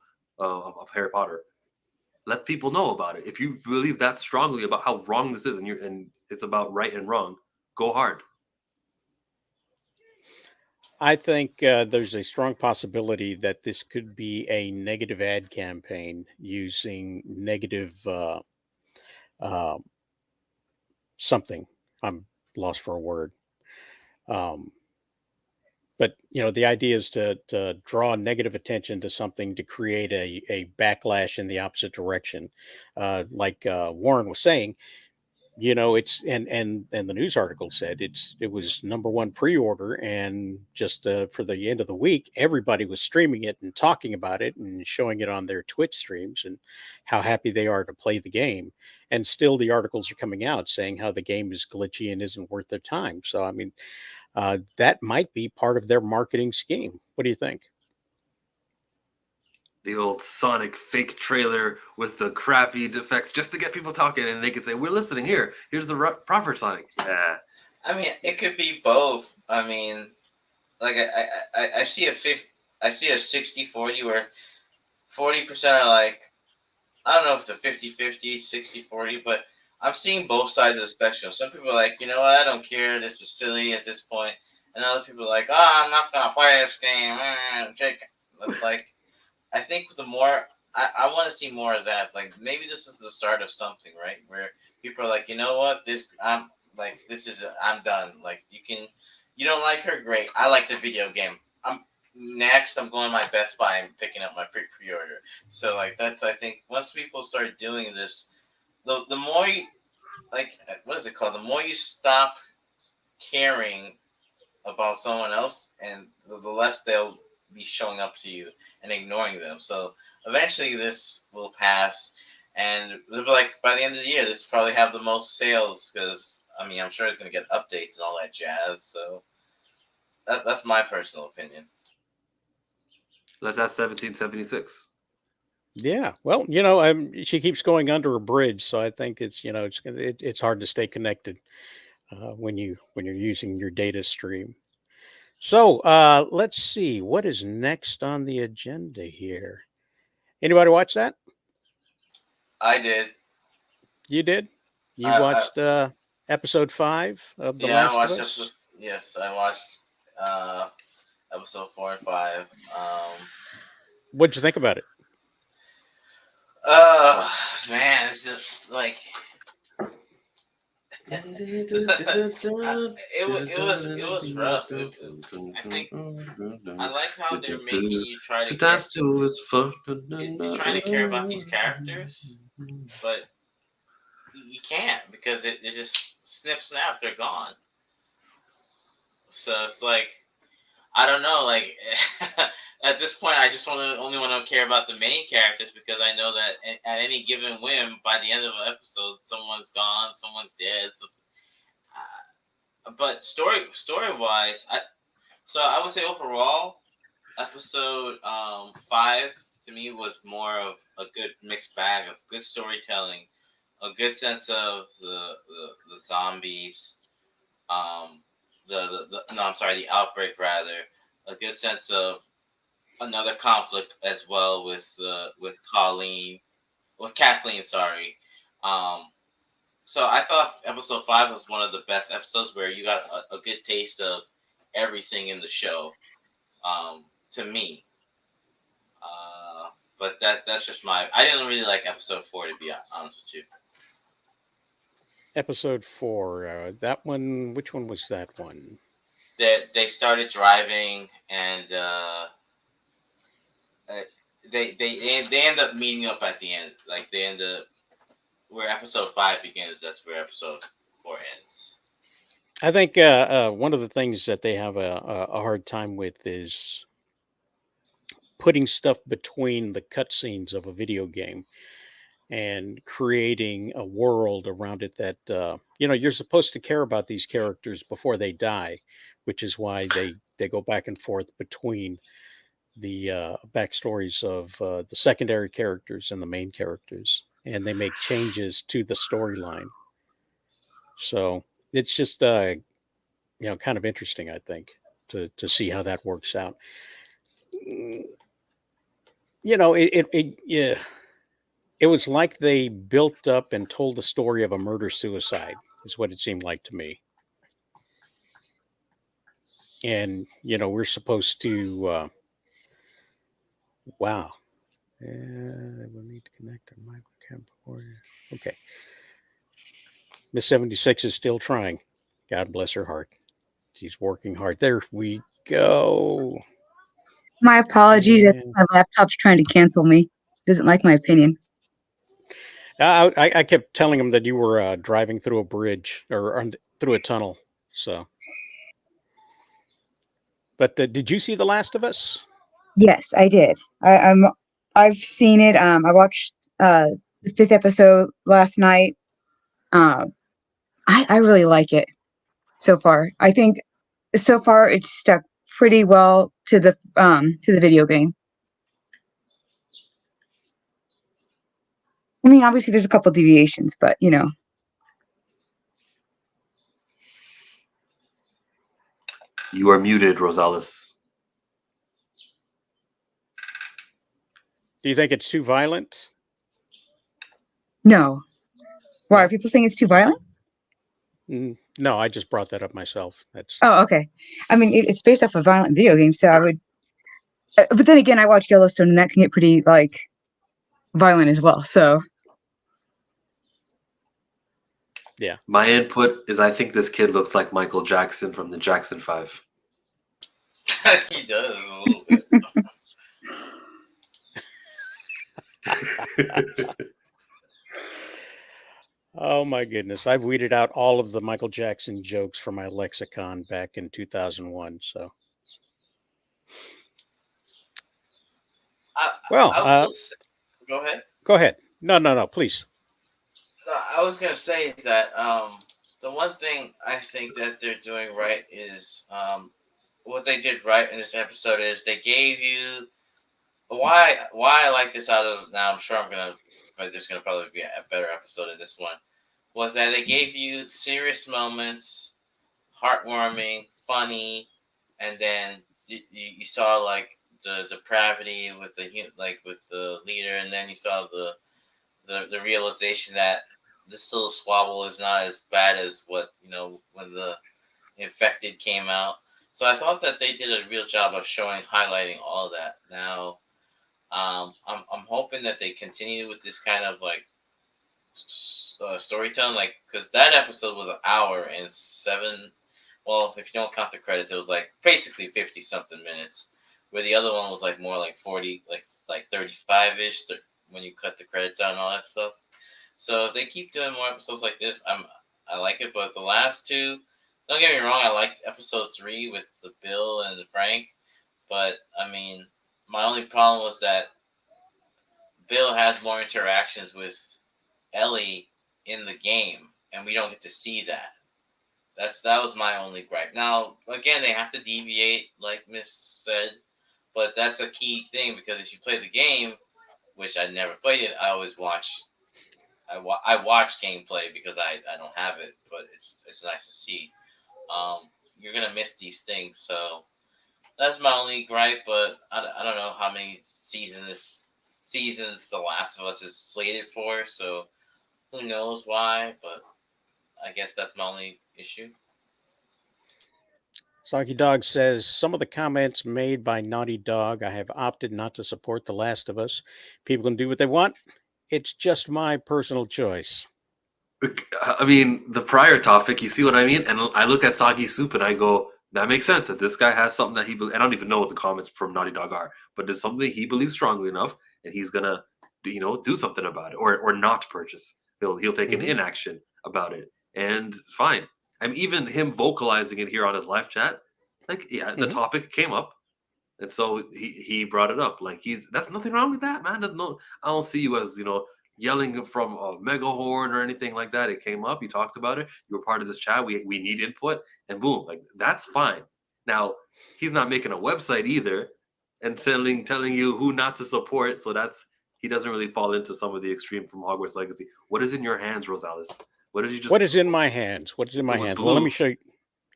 Harry Potter. Let people know about it. If you believe that strongly about how wrong this is, and it's about right and wrong, go hard. I think there's a strong possibility that this could be a negative ad campaign using negative uh, something. I'm lost for a word. Um, but the idea is to draw negative attention to something to create a backlash in the opposite direction. Like Warren was saying, it's and the news article said it was #1 pre-order, and just for the end of the week, everybody was streaming it and talking about it and showing it on their Twitch streams and how happy they are to play the game. And still, the articles are coming out saying how the game is glitchy and isn't worth their time. So, I mean, that might be part of their marketing scheme. What do you think? The old Sonic fake trailer with the crappy defects just to get people talking, and they can say, "We're listening here. Here's the proper Sonic." Yeah. I mean, it could be both. I mean, like I see a 60-40 where 40% are like, I don't know if it's a 50-50, 60-40, but I'm seeing both sides of the spectrum. Some people are like, you know what, I don't care. This is silly at this point. And other people are like, I'm not going to play this game. Jake. Like, I think the more, I want to see more of that. Like, maybe this is the start of something, right? Where people are like, you know what, I'm done. Like, you don't like her? Great. I like the video game. I'm going to my Best Buy and picking up my pre-order. So, like, I think once people start doing this, the more you, like, what is it called? The more you stop caring about someone else, and the less they'll be showing up to you and ignoring them. So eventually this will pass, and they'll be like, by the end of the year, this will probably have the most sales, because, I mean, I'm sure it's going to get updates and all that jazz. So that's my personal opinion. That's 1776. Yeah, well, she keeps going under a bridge, so I think it's hard to stay connected when you're using your data stream. So let's see what is next on the agenda here. Anybody watch that? I did. You did? You watched episode 5 of The Last I watched of Us? Yes, I watched episode 4 and 5. What'd you think about it? Man, it's just like it was rough. I think I like how they're making you try to dance to his fun. You're trying to care about these characters, but you can't, because it just snap, they're gone. So it's like, I don't know, like at this point, I just only want to care about the main characters, because I know that at any given whim, by the end of an episode, someone's gone, someone's dead. So, but story wise, I would say overall, episode 5 to me was more of a good mixed bag of good storytelling, a good sense of the zombies, the outbreak rather, a good sense of another conflict as well with Kathleen, sorry. So I thought episode 5 was one of the best episodes, where you got a good taste of everything in the show, to me. But that's just I didn't really like episode 4, to be honest with you. Episode 4, that one, which one was that one? They started driving, and they end up meeting up at the end. Like, they end up where episode 5 begins. That's where episode 4 ends. I think one of the things that they have a hard time with is putting stuff between the cutscenes of a video game and creating a world around it that you're supposed to care about these characters before they die, which is why they go back and forth between the backstories of the secondary characters and the main characters, and they make changes to the storyline. So it's just kind of interesting, I think, to see how that works out. It was like they built up and told the story of a murder-suicide, is what it seemed like to me. And, we're supposed to, wow. We'll need to connect to my webcam before. Okay. Miss 76 is still trying. God bless her heart. She's working hard. There we go. My apologies. Yeah. My laptop's trying to cancel me. Doesn't like my opinion. I kept telling him that you were driving through a bridge or through a tunnel. So, but did you see The Last of Us? Yes, I did. I've seen it. I watched the fifth episode last night. Uh, I really like it so far. I think so far it's stuck pretty well to the video game. I mean, obviously there's a couple deviations, but you know. You are muted, Rosales. Do you think it's too violent? No. Why No? are people saying it's too violent? No, I just brought that up myself. That's Oh, okay. I mean, it's based off a violent video game, so I would. But then again, I watch Yellowstone, and that can get pretty like violent as well. So yeah. My input is I think this kid looks like Michael Jackson from the Jackson 5. He does a little bit. Oh my goodness, I've weeded out all of the Michael Jackson jokes from my lexicon back in 2001. So, well, I will say, go ahead. go ahead. No, please. No, I was gonna say that the one thing I think that they're doing right is what they did right in this episode is they gave you why I like this out of now. I'm sure but there's gonna probably be a better episode of this one. Was that they gave you serious moments, heartwarming, funny, and then you saw like the depravity with with the leader, and then you saw the realization that this little squabble is not as bad as what when the infected came out. So I thought that they did a real job of highlighting all that. Now, I'm hoping that they continue with this kind of like storytelling, like because that episode was an hour and seven. Well, if you don't count the credits, it was like basically 50 something minutes. Where the other one was like more like 40, like 35 ish when you cut the credits out and all that stuff. So if they keep doing more episodes like this, I like it. But the last two, don't get me wrong, I liked episode 3 with the Bill and the Frank. But I mean, my only problem was that Bill has more interactions with Ellie in the game, and we don't get to see that. That was my only gripe. Now, again, they have to deviate, like Miss said, but that's a key thing because if you play the game, which I never played it, I always watch. I watch gameplay because I don't have it, but it's nice to see. You're gonna miss these things, so that's my only gripe. But I don't know how many seasons The Last of Us is slated for, so who knows why? But I guess that's my only issue. Soggy Dog says some of the comments made by Naughty Dog, I have opted not to support The Last of Us. People can do what they want. It's just my personal choice. I mean, the prior topic, you see what I mean? And I look at Soggy Soup and I go, that makes sense that this guy has something that I don't even know what the comments from Naughty Dog are, but there's something he believes strongly enough and he's going to, do something about it or not purchase. He'll take an inaction about it. And fine. And even him vocalizing it here on his live chat, like, yeah, the topic came up. And so he brought it up. Like that's nothing wrong with that, man. I don't see you as, yelling from a mega horn or anything like that. It came up, you talked about it, you were part of this chat. We need input, and boom, like that's fine. Now he's not making a website either and telling you who not to support. So he doesn't really fall into some of the extreme from Hogwarts Legacy. What is in your hands, Rosales? What did you just? What is in my hands? What is in my hands? Blue. Well, let me show you.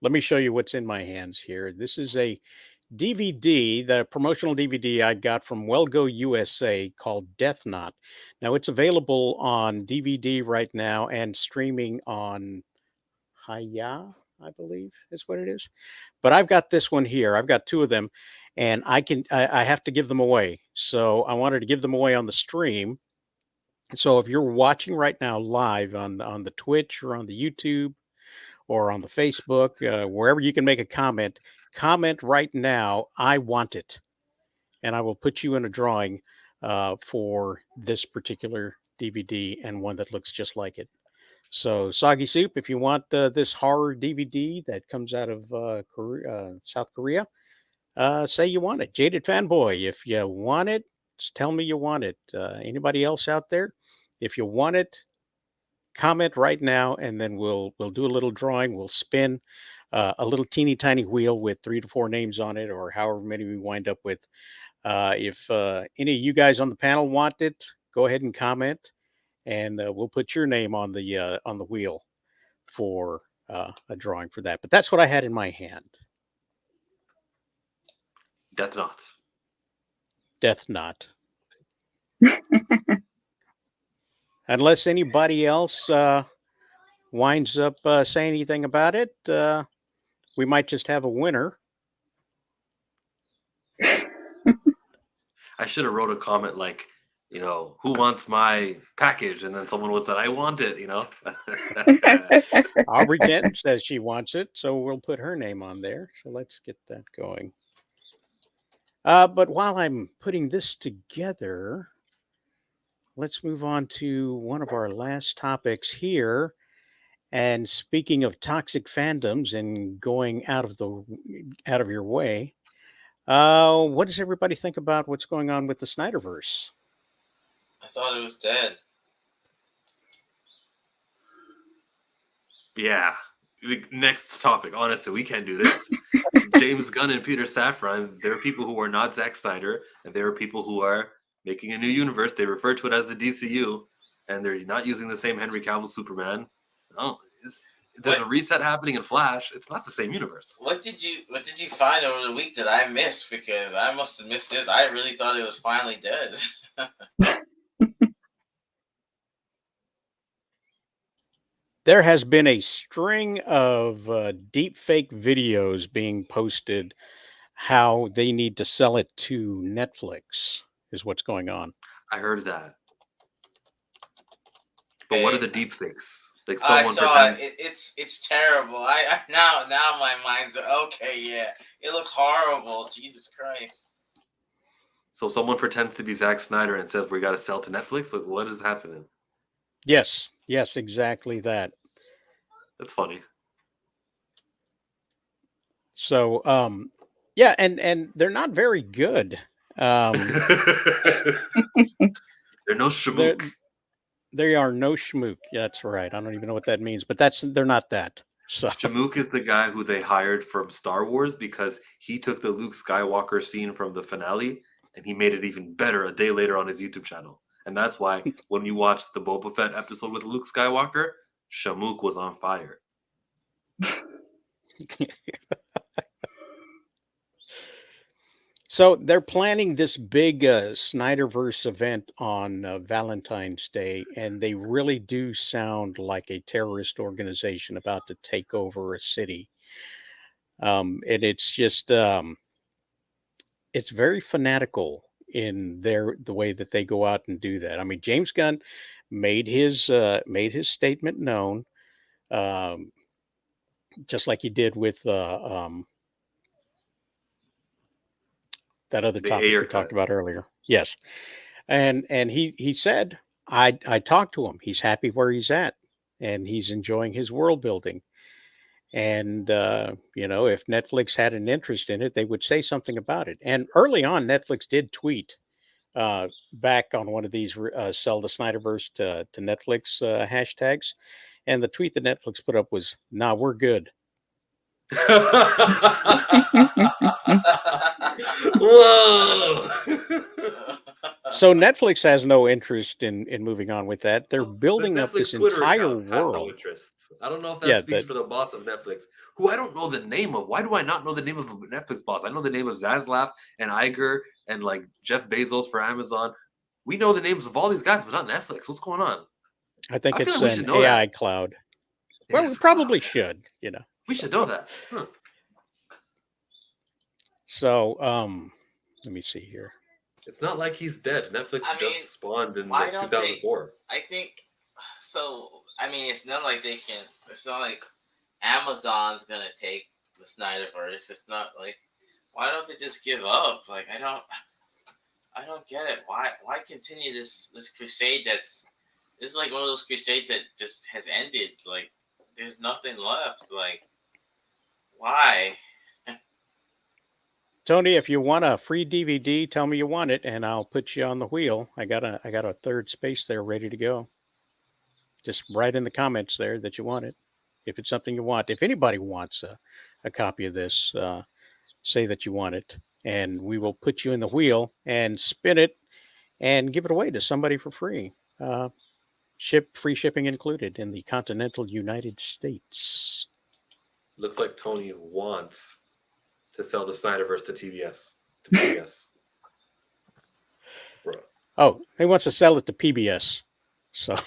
Let me show you what's in my hands here. This is a DVD, the promotional DVD I got from Wellgo USA called Death Knot. Now it's available on DVD right now and streaming on Hiya, I believe is what it is. But I've got this one here. I've got two of them, and I have to give them away. So I wanted to give them away on the stream. So if you're watching right now live on the Twitch or on the YouTube or on the Facebook, wherever you can make a comment right now. I want it, and I will put you in a drawing for this particular DVD and one that looks just like it. So, Soggy Soup, if you want this horror DVD that comes out of South Korea, say you want it. Jaded Fanboy, if you want it, just tell me you want it. Anybody else out there, if you want it, comment right now, and then we'll do a little drawing. We'll spin a little teeny tiny wheel with 3 to 4 names on it, or however many we wind up with. If any of you guys on the panel want it, go ahead and comment, and we'll put your name on the wheel for a drawing for that. But that's what I had in my hand. Death Knot. Death Knot. Unless anybody else winds up saying anything about it, we might just have a winner. I should have wrote a comment like, who wants my package? And then someone would say, I want it, Aubrey Denton says she wants it, so we'll put her name on there. So let's get that going. But while I'm putting this together, let's move on to one of our last topics here. And speaking of toxic fandoms and going out of your way, what does everybody think about what's going on with the Snyderverse? I thought it was dead. Yeah. Next topic. Honestly, we can't do this. James Gunn and Peter Safran, there are people who are not Zack Snyder, and there are people who are making a new universe. They refer to it as the DCU, and they're not using the same Henry Cavill Superman. No, there's a reset happening in Flash. It's not the same universe. What did you find over the week that I missed? Because I must have missed this. I really thought it was finally dead. There has been a string of deep fake videos being posted how they need to sell it to Netflix is what's going on. I heard that. But what are the deep fakes? Like I someone saw pretends... it. It's terrible. I now my mind's okay. Yeah, it looks horrible. Jesus Christ. So someone pretends to be Zack Snyder and says we got to sell to Netflix. Like, what is happening? Yes, exactly that. That's funny. So, yeah, and they're not very good. They're no schmook. They are no schmook. Yeah, that's right. I don't even know what that means, but they're not that. So Schmook is the guy who they hired from Star Wars because he took the Luke Skywalker scene from the finale and he made it even better a day later on his YouTube channel. And that's why when you watch the Boba Fett episode with Luke Skywalker, Schmook was on fire. So they're planning this big Snyderverse event on Valentine's Day, and they really do sound like a terrorist organization about to take over a city. And it's just it's very fanatical in the way that they go out and do that. I mean, James Gunn made his statement known, just like he did with that other The topic Ayer we talked cut. about earlier. Yes. And he said, I talked to him. He's happy where he's at and he's enjoying his world building. And, if Netflix had an interest in it, they would say something about it. And early on, Netflix did tweet back on one of these sell the Snyderverse to Netflix hashtags. And the tweet that Netflix put up was, nah, we're good. Whoa! So Netflix has no interest in moving on with that. They're The building up this Twitter entire account has no world. interest. I don't know if that Yeah, speaks for the boss of Netflix, who I don't know the name of. Why do I not know the name of a Netflix boss? I know the name of Zaslav and Iger and like Jeff Bezos for Amazon. We know the names of all these guys, but not Netflix. What's going on? I think I feel it's like we should an know AI that. cloud. It Well, is we a probably cloud. should, We should know that. Huh. So, let me see here. It's not like he's dead. Netflix I mean, just spawned in why like don't 2004. I think so. I mean, it's not like they can. It's not like Amazon's gonna take the Snyderverse. It's not like why don't they just give up? Like I don't get it. Why continue this crusade that's It's like one of those crusades that just has ended. Like, there's nothing left. Like, why? Tony, if you want a free DVD, tell me you want it, and I'll put you on the wheel. I got a third space there ready to go. Just write in the comments there that you want it. If it's something you want, if anybody wants a copy of this, say that you want it, and we will put you in the wheel and spin it and give it away to somebody for free. Free shipping included in the continental United States. Looks like Tony wants to sell the Snyderverse to TBS. To PBS. Bro. Oh, he wants to sell it to PBS. So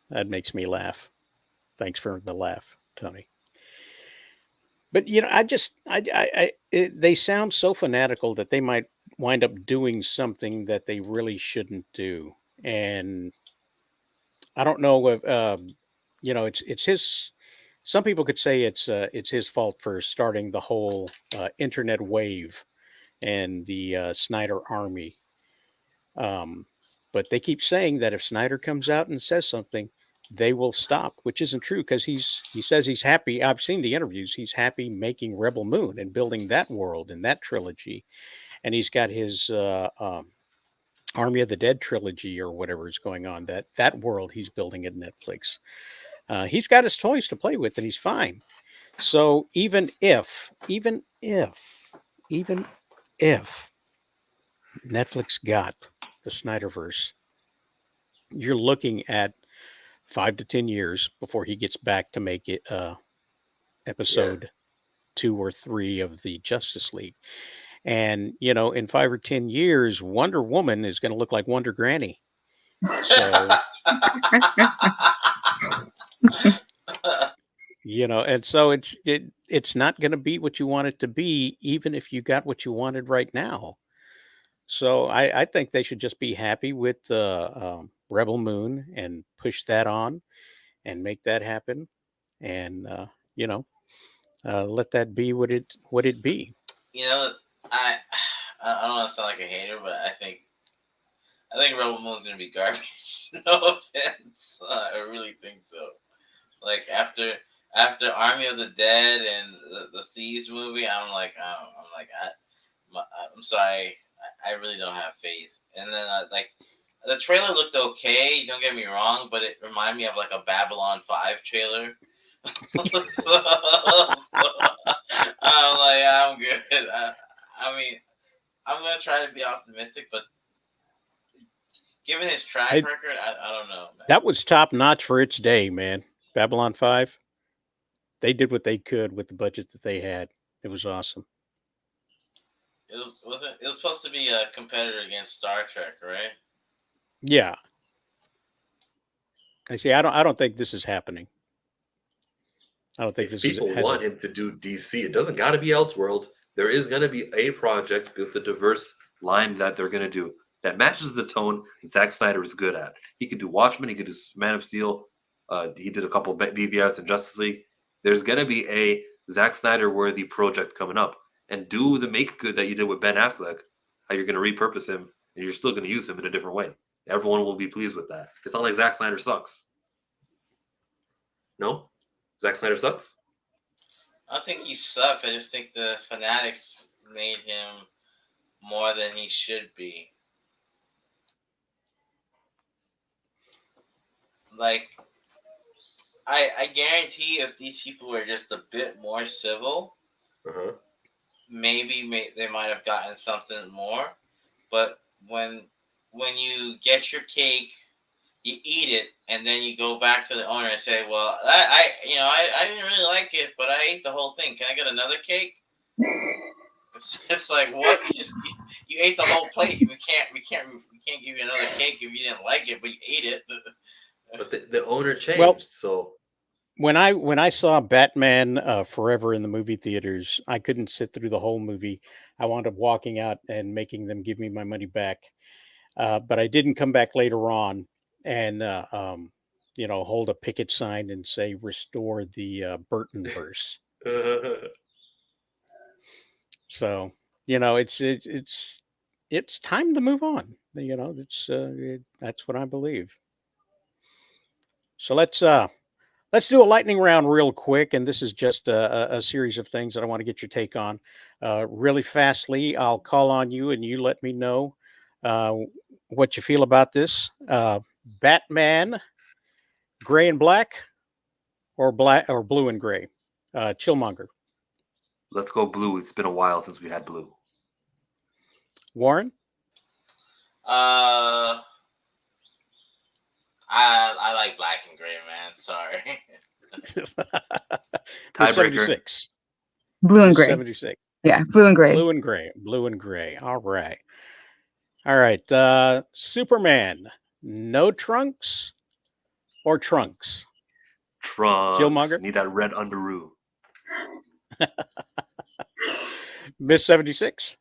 that makes me laugh. Thanks for the laugh, Tony. But they sound so fanatical that they might wind up doing something that they really shouldn't do. And I don't know if it's his. Some people could say it's his fault for starting the whole internet wave and the Snyder Army. But they keep saying that if Snyder comes out and says something, they will stop, which isn't true because he says he's happy. I've seen the interviews. He's happy making Rebel Moon and building that world and that trilogy, and he's got his Army of the Dead trilogy or whatever is going on. That world he's building at Netflix. He's got his toys to play with, and he's fine. So even if Netflix got the Snyderverse, you're looking at 5 to 10 years before he gets back to make it episode 2 or 3 of the Justice League. And, in 5 or 10 years, Wonder Woman is going to look like Wonder Granny. So, and so it's not going to be what you want it to be, even if you got what you wanted right now. So I think they should just be happy with Rebel Moon and push that on and make that happen, and let that be what it be. I I don't want to sound like a hater, but I think Rebel Moon's gonna be garbage. No offense, I really think so. Like after Army of the Dead and the Thieves movie, I'm sorry, I really don't have faith. And then the trailer looked okay. Don't get me wrong, but it reminded me of like a Babylon 5 trailer. so I'm good. I mean, I'm gonna try to be optimistic, but given his track record, I don't know, man. That was top notch for its day, man. Babylon 5. They did what they could with the budget that they had. It was awesome. It was supposed to be a competitor against Star Trek, right? Yeah. I see. I don't think this is happening. I don't think if people has want him to do DC, it doesn't got to be Elseworlds. There is going to be a project with a diverse line that they're going to do that matches the tone Zack Snyder is good at. He could do Watchmen. He could do Man of Steel. He did a couple of BVS and Justice League. There's going to be a Zack Snyder worthy project coming up, and do the make good that you did with Ben Affleck. How you're going to repurpose him and you're still going to use him in a different way. Everyone will be pleased with that. It's not like Zack Snyder sucks. No? Zack Snyder sucks? I don't think he sucks. I just think the fanatics made him more than he should be. Like, I guarantee if these people were just a bit more civil, maybe they might have gotten something more. But when you get your cake, you eat it, and then you go back to the owner and say, "Well, I didn't really like it, but I ate the whole thing. Can I get another cake?" It's like, what? You ate the whole plate. We can't give you another cake if you didn't like it, but you ate it. But the owner changed. Well, so when I saw Batman Forever in the movie theaters, I couldn't sit through the whole movie. I wound up walking out and making them give me my money back. But I didn't come back later on and hold a picket sign and say restore the Burton verse. So it's time to move on. that's what I believe. So let's do a lightning round real quick, and this is just a series of things that I want to get your take on. Really fastly, I'll call on you, and you let me know uh, what you feel about this. Batman, gray and black, or blue and gray. Chillmonger. Let's go blue. It's been a while since we had blue. Warren. I like black and gray, man. Sorry. Tiebreaker. 76. Blue and gray. 76. Yeah, blue and gray. Blue and gray. Blue and gray. All right. All right. Superman. No trunks or trunks? Trunks. Chillmonger? Need that red underoos. Miss 76.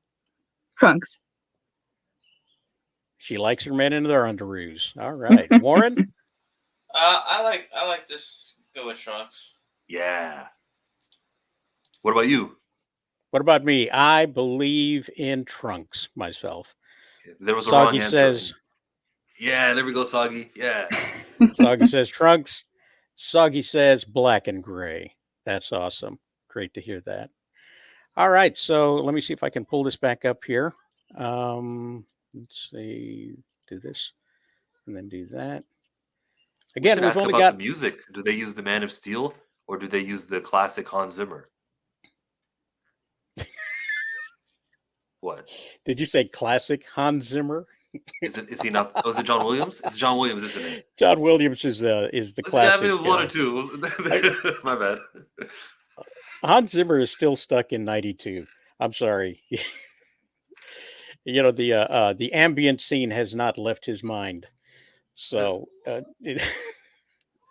Trunks. She likes her men in their underoos. All right. Warren? I like this. Go with trunks. Yeah. What about you? What about me? I believe in trunks myself. There was a Soggy wrong answer. says. Yeah, there we go, Soggy. Yeah. Soggy says trunks. Soggy says black and gray. That's awesome. Great to hear that. All right. So let me see if I can pull this back up here. Let's see. Do this and then do that. Again, we've we've only about got the music. Do they use the Man of Steel or do they use the classic Hans Zimmer? What? Did you say classic Hans Zimmer? Is he not? Oh, is it John Williams? It's John Williams, isn't it? John Williams is the classic. Yeah, I mean, it was one or two. My bad. Hans Zimmer is still stuck in '92. I'm sorry. The ambient scene has not left his mind. So,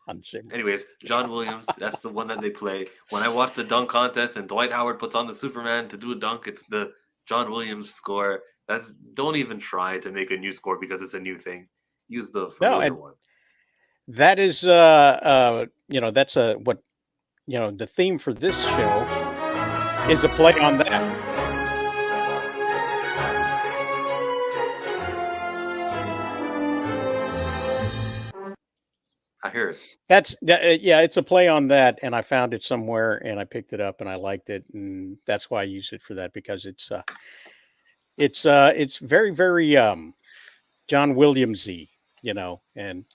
Hans Zimmer. Anyways, John Williams, that's the one that they play. When I watch the dunk contest and Dwight Howard puts on the Superman to do a dunk, it's the John Williams score. Don't even try to make a new score because it's a new thing. Use the familiar one. That is that's the theme for this show is a play on that. I hear it. It's a play on that, and I found it somewhere, and I picked it up, and I liked it, and that's why I use it for that, because it's very, very John Williamsy, and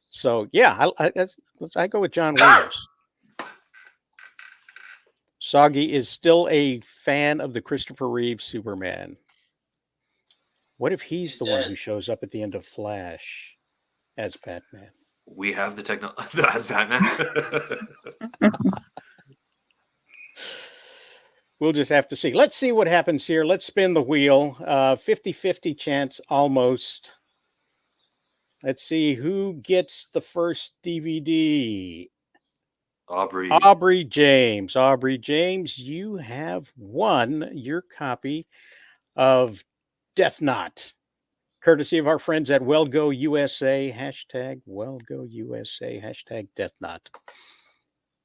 so yeah, I go with John Williams. Soggy is still a fan of the Christopher Reeve Superman. What if he's the one who shows up at the end of Flash as Batman? We have the technology as Batman. We'll just have to see. Let's see what happens here. Let's spin the wheel. 50-50 chance almost. Let's see who gets the first DVD. Aubrey James. Aubrey James, you have won your copy of Death Knot, courtesy of our friends at WellGo USA. #WellGo USA. #Death Knot.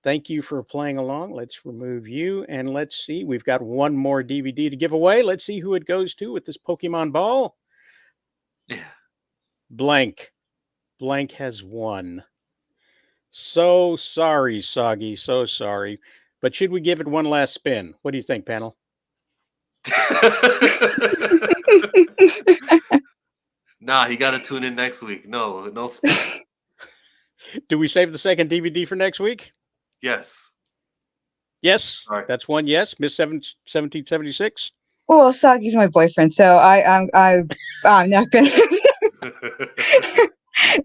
Thank you for playing along. Let's remove you, and let's see. We've got one more DVD to give away. Let's see who it goes to with this Pokemon ball. Yeah. Blank. Blank has won. So sorry, Soggy. So sorry. But should we give it one last spin? What do you think, panel? Nah, he got to tune in next week. No spin. Do we save the second DVD for next week? Yes. Yes. All right. That's one yes. Miss 1776. Well, Soggy's my boyfriend, so I'm not gonna.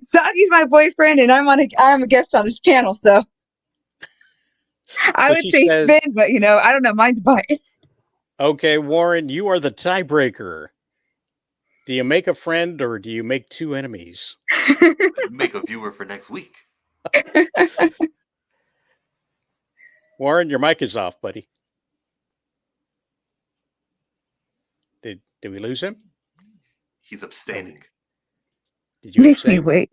Soggy's my boyfriend, and I'm a guest on this panel, so I would say spin, but I don't know. Mine's biased. Okay, Warren, you are the tiebreaker. Do you make a friend or do you make two enemies? Make a viewer for next week. Warren, your mic is off, buddy. Did we lose him? He's abstaining. Did you make me wait?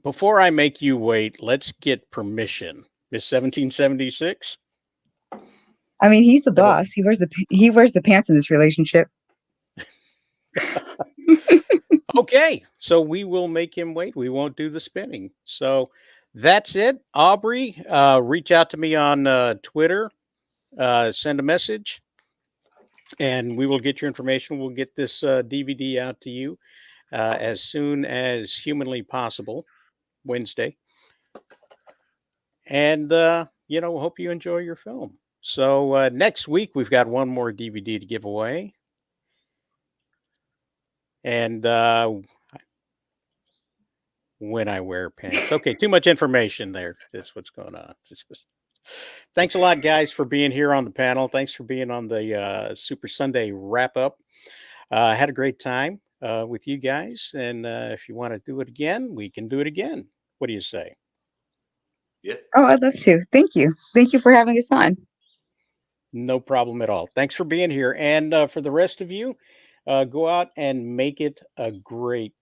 Before I make you wait, let's get permission. Miss 1776. I mean, he's the I hope- boss. He wears the pants in this relationship. Okay, so we will make him wait. We won't do the spinning. So that's it. Aubrey, reach out to me on Twitter. Send a message, and we will get your information. We'll get this DVD out to you as soon as humanly possible, Wednesday. And hope you enjoy your film. So next week we've got one more DVD to give away, and when I wear pants. Okay, too much information there. That's what's going on. Thanks a lot, guys, for being here on the panel. Thanks for being on the Super Sunday wrap up. Had a great time with you guys, and if you want to do it again, we can do it again. What do you say? Yeah. Oh, I'd love to. Thank you. Thank you for having us on. No problem at all. Thanks for being here. And for the rest of you, go out and make it a great